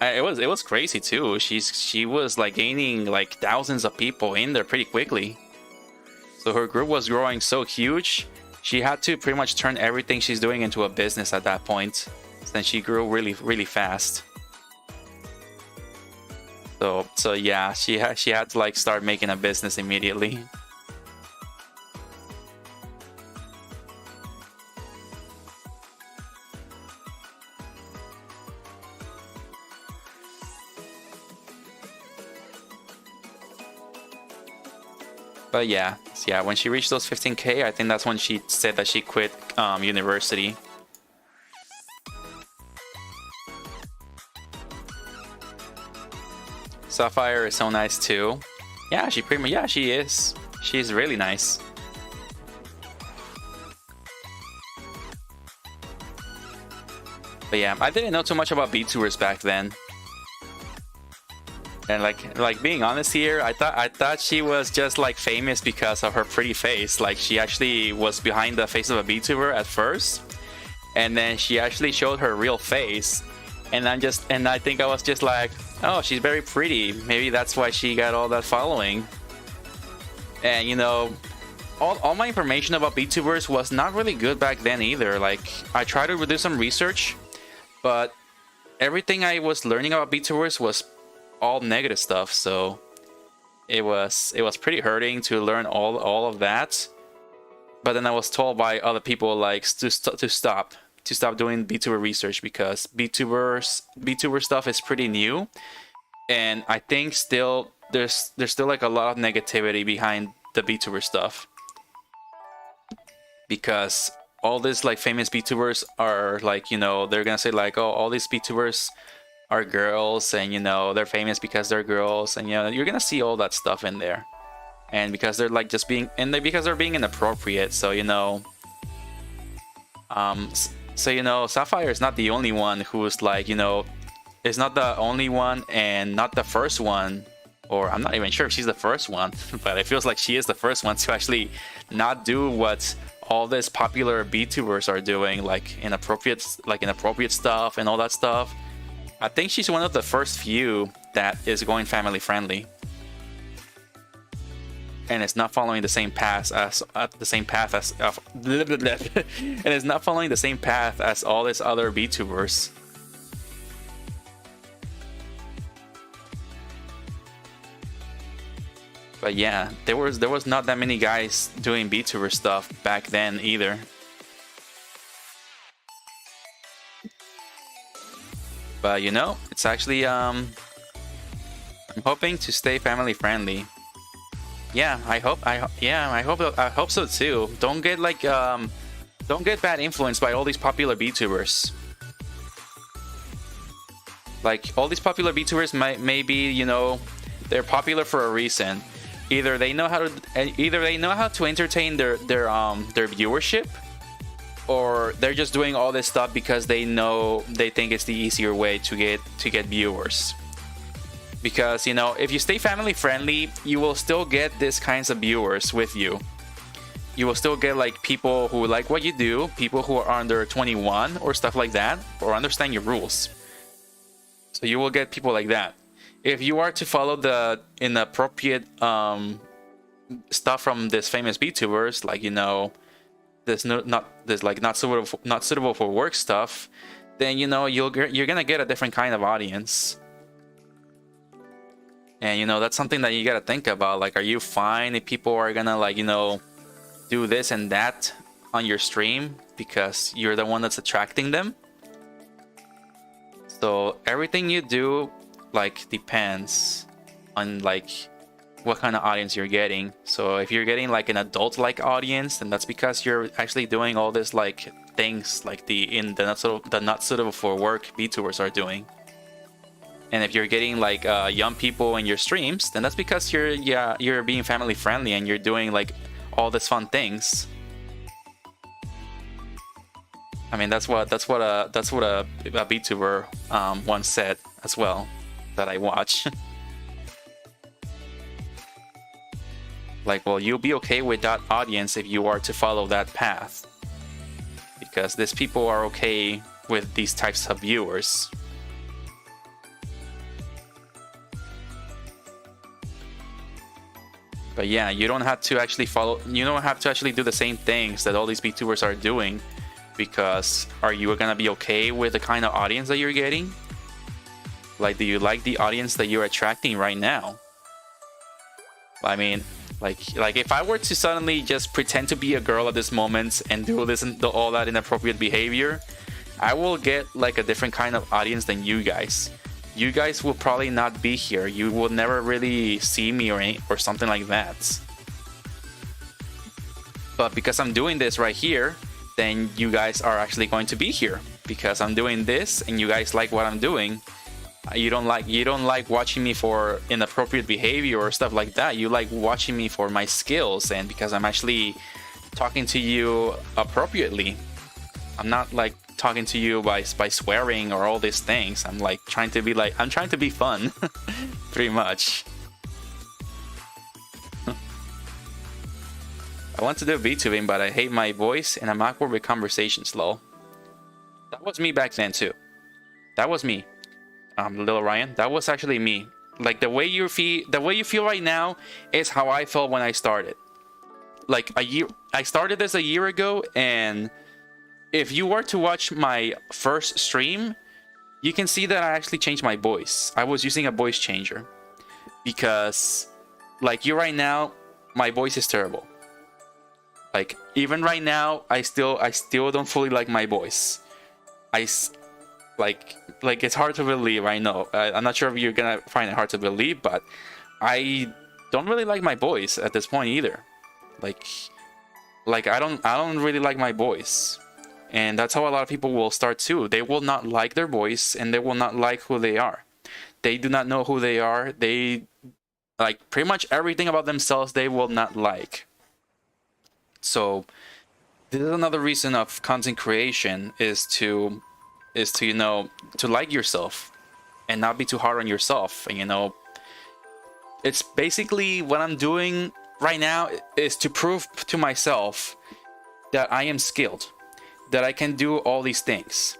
it was crazy too. She was like gaining like thousands of people in there pretty quickly. So her group was growing so huge, she had to pretty much turn everything she's doing into a business at that point. Then she grew really fast. So yeah, she had to like start making a business immediately. But yeah, when she reached those 15K, I think that's when she said that she quit university. Sapphire is so nice too. Yeah, she pretty much, yeah, she is. She's really nice. But yeah, I didn't know too much about VTubers back then. And like being honest here, I thought she was just like famous because of her pretty face. Like she actually was behind the face of a VTuber at first, and then she actually showed her real face. And I think I was just like, oh, she's very pretty. Maybe that's why she got all that following. And you know, all my information about VTubers was not really good back then either. Like I tried to do some research, but everything I was learning about VTubers was all negative stuff, so it was pretty hurting to learn all of that. But then I was told by other people like to stop doing VTuber research because VTuber stuff is pretty new, and I think still there's still like a lot of negativity behind the VTuber stuff, because all these like famous VTubers are like, you know, they're gonna say like, oh, all these VTubers are girls, and you know they're famous because they're girls, and you know you're gonna see all that stuff in there, and because they're like just being because they're being inappropriate. So you know, Sapphire is not the only one who's like, you know, is not the only one and not the first one, or I'm not even sure if she's the first one, but it feels like she is the first one to actually not do what all these popular VTubers are doing, like inappropriate stuff and all that stuff. I think she's one of the first few that is going family friendly, and it's not following the same path as and it's not following the same path as all these other VTubers. But yeah, there was not that many guys doing VTuber stuff back then either. But you know, it's actually I'm hoping to stay family friendly. Yeah, I hope so too. Don't get like don't get bad influenced by all these popular VTubers. Like all these popular VTubers maybe, you know, they're popular for a reason. Either they know how to entertain their viewership, or they're just doing all this stuff because they think it's the easier way to get viewers. Because, you know, if you stay family friendly, you will still get these kinds of viewers with you. You will still get like people who like what you do, people who are under 21 or stuff like that, or understand your rules. So you will get people like that. If you are to follow the inappropriate stuff from this famous VTubers, like, you know, not suitable for work stuff, then you know you're gonna get a different kind of audience. And you know, that's something that you gotta think about. Like, are you fine if people are gonna, like, you know, do this and that on your stream because you're the one that's attracting them? So everything you do like depends on like what kind of audience you're getting. So if you're getting like an adult like audience, then that's because you're actually doing all this like things like the not suitable for work VTubers are doing. And if you're getting like young people in your streams, then that's because you're being family friendly and you're doing like all these fun things. I mean, that's what a VTuber once said as well. that I watch. Like, well, you'll be okay with that audience if you are to follow that path. Because these people are okay with these types of viewers. But yeah, you don't have to actually do the same things that all these VTubers are doing. Because are you gonna be okay with the kind of audience that you're getting? Like, do you like the audience that you're attracting right now? I mean, like if I were to suddenly just pretend to be a girl at this moment and do this and all that inappropriate behavior, I will get like a different kind of audience than you guys. You guys will probably not be here. You will never really see me or something like that. But because I'm doing this right here, then you guys are actually going to be here because I'm doing this and you guys like what I'm doing. You don't like watching me for inappropriate behavior or stuff like that. You like watching me for my skills and because I'm actually talking to you appropriately. I'm not like talking to you by swearing or all these things. I'm trying to be fun. Pretty much. I want to do VTubing, but I hate my voice and I'm awkward with conversations, lol. That was me back then too. That was me. Little Ryan, that was actually me. Like the way you feel right now is how I felt when I started. Like I started this a year ago, and if you were to watch my first stream, you can see that I actually changed my voice. I was using a voice changer because, like you right now, my voice is terrible. Like even right now, I still don't fully like my voice. Like it's hard to believe. I know. I'm not sure if you're gonna find it hard to believe, but I don't really like my voice at this point either. Like I don't really like my voice, and that's how a lot of people will start too. They will not like their voice, and they will not like who they are. They do not know who they are. They like pretty much everything about themselves they will not like. So this is another reason of content creation is to to like yourself and not be too hard on yourself. And it's basically what I'm doing right now is to prove to myself that I am skilled, that I can do all these things.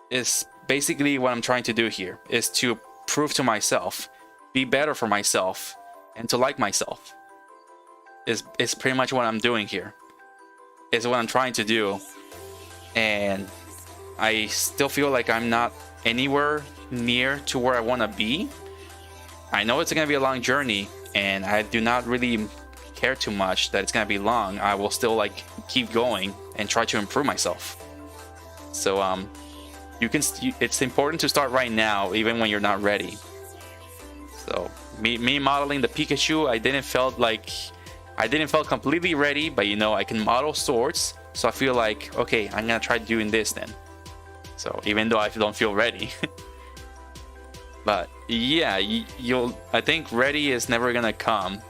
Is basically what I'm trying to do here, is to prove to myself, be better for myself, and to like myself. Is pretty much what I'm doing here. Is what I'm trying to do. And I still feel like I'm not anywhere near to where I want to be. I know it's going to be a long journey, and I do not really care too much that it's going to be long. I will still keep going and try to improve myself. So it's important to start right now, even when you're not ready. So me modeling the Pikachu, I didn't feel completely ready, but I can model swords, so I feel like, okay, I'm gonna try doing this then. So even though I don't feel ready. But yeah, I think ready is never gonna come.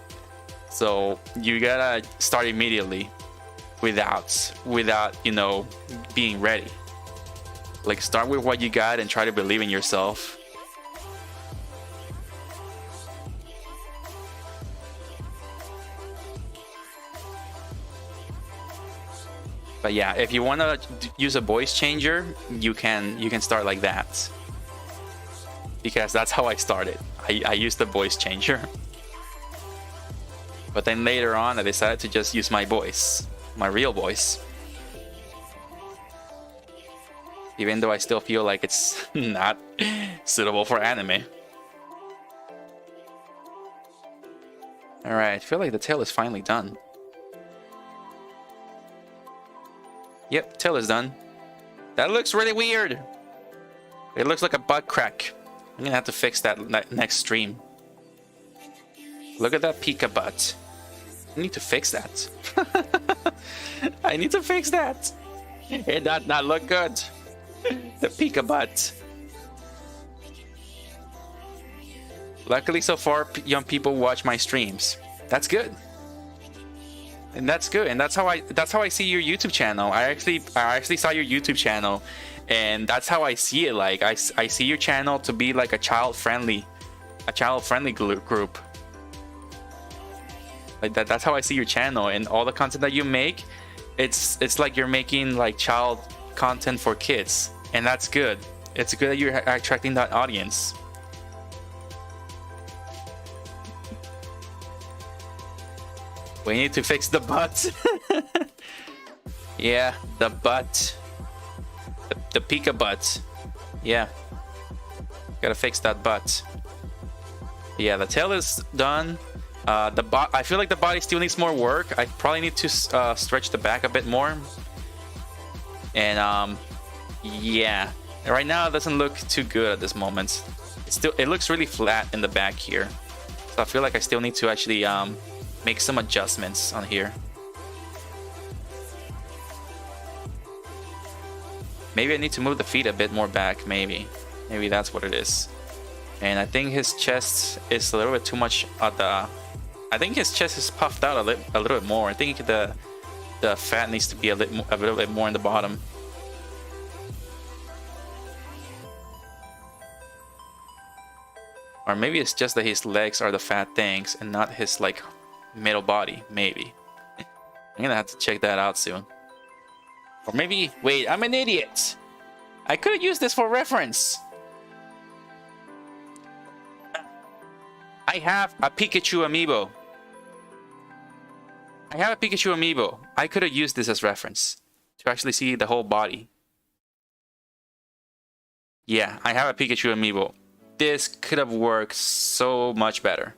So you gotta start immediately without being ready. Like, start with what you got and try to believe in yourself. But yeah, if you want to use a voice changer, you can start like that. Because that's how I started. I used the voice changer. But then later on, I decided to just use my voice, my real voice. Even though I still feel like it's not suitable for anime. Alright, I feel like the tail is finally done. Yep, tail is done. That looks really weird. It looks like a butt crack. I'm gonna have to fix that next stream. Look at that Pika butt. I need to fix that. I need to fix that. It does not look good. The Pika butt. Luckily, so far, young people watch my streams. That's good. And that's good. And that's how I see your YouTube channel. I actually saw your YouTube channel, and that's how I see it. Like I see your channel to be like a child-friendly a child-friendly group. Like that's how I see your channel, and all the content that you make, it's like you're making like child content for kids, and that's good. It's good that you're attracting that audience. We need to fix the butt. Yeah, the butt. The Pika butt. Yeah. Gotta fix that butt. Yeah, the tail is done. I feel like the body still needs more work. I probably need to stretch the back a bit more. And yeah. Right now it doesn't look too good at this moment. It looks really flat in the back here. So I feel like I still need to actually make some adjustments on here. Maybe I need to move the feet a bit more back, maybe that's what it is. And I think his chest is a little bit too much at the... I think his chest is puffed out a little bit more. I think the fat needs to be a little bit more in the bottom. Or maybe it's just that his legs are the fat things and not his like middle body, maybe. I'm gonna have to check that out soon. Or maybe, wait, I'm an idiot. I could have used this for reference. I have a Pikachu amiibo. I could have used this as reference to actually see the whole body. Yeah, I have a Pikachu amiibo. This could have worked so much better.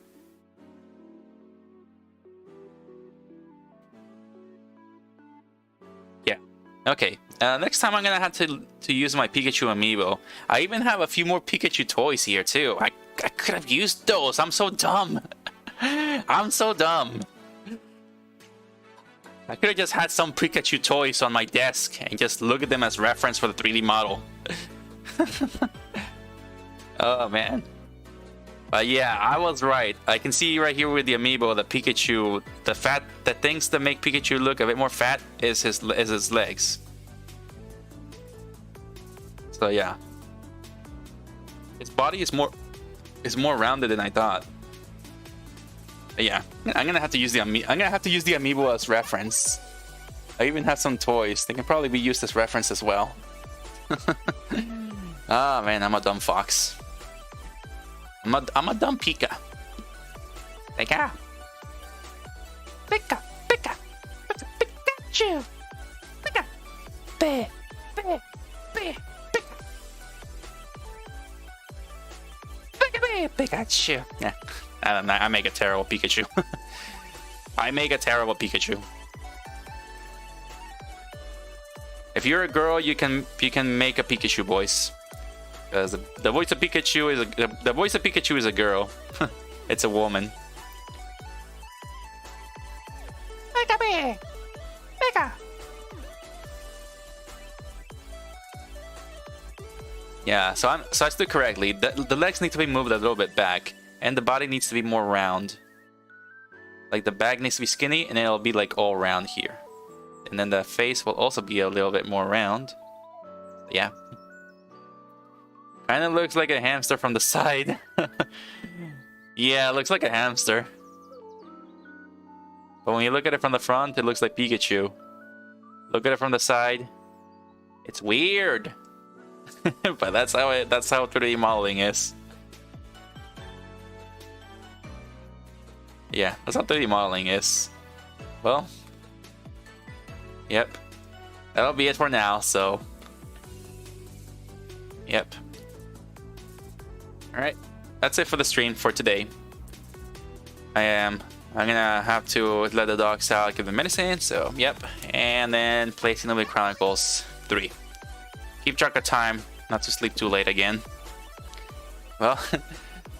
Yeah. Okay. Next time I'm gonna have to use my Pikachu amiibo. I even have a few more Pikachu toys here too. I could have used those. I'm so dumb. I'm so dumb. I could have just had some Pikachu toys on my desk and just look at them as reference for the 3D model. Oh man. But yeah, I was right. I can see right here with the amiibo, the Pikachu, the things that make Pikachu look a bit more fat is his legs. So yeah, his body is more rounded than I thought. But yeah, I'm gonna have to use the amiibo as reference. I even have some toys. They can probably be used as reference as well. Ah man, I'm a dumb fox. I'm a dumb Pika. Pika. Pikachu. Pikachu. Yeah, I don't know. I make a terrible Pikachu. I make a terrible Pikachu. If you're a girl, you can make a Pikachu voice. Because the voice of Pikachu is a girl. It's a woman. Pika. Yeah, so I stood correctly. The legs need to be moved a little bit back, and the body needs to be more round. Like the back needs to be skinny, and it'll be like all round here. And then the face will also be a little bit more round. Yeah. Kinda looks like a hamster from the side. Yeah, it looks like a hamster. But when you look at it from the front, it looks like Pikachu. Look at it from the side. It's weird. But that's how 3D modeling is. Yeah, that's how 3D modeling is. Well, yep. That'll be it for now, so. Yep. Alright, that's it for the stream for today. I'm gonna have to let the dogs out, give them medicine, so yep. And then play Xenoblade Chronicles 3. Keep track of time, not to sleep too late again. Well,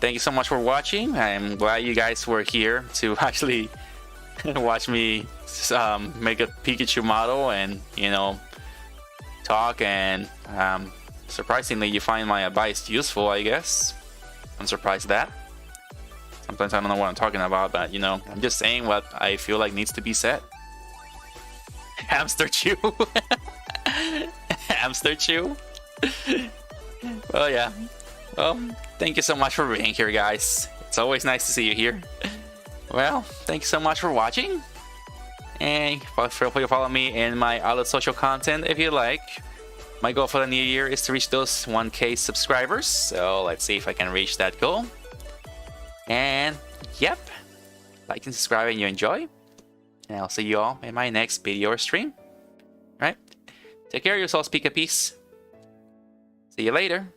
thank you so much for watching. I'm glad you guys were here to actually watch me make a Pikachu model and, you know, talk, and surprisingly you find my advice useful, I guess. I'm surprised at that. Sometimes I don't know what I'm talking about, but you know, I'm just saying what I feel like needs to be said. Hamster chew. Hamster chew. Well, yeah. Well, thank you so much for being here, guys. It's always nice to see you here. Well, thank you so much for watching. And feel free to follow me in my other social content if you like. My goal for the new year is to reach those 1K subscribers. So let's see if I can reach that goal. And yep, like and subscribe and you enjoy. And I'll see you all in my next video or stream. All right, take care of yourselves, Pika Peace. See you later.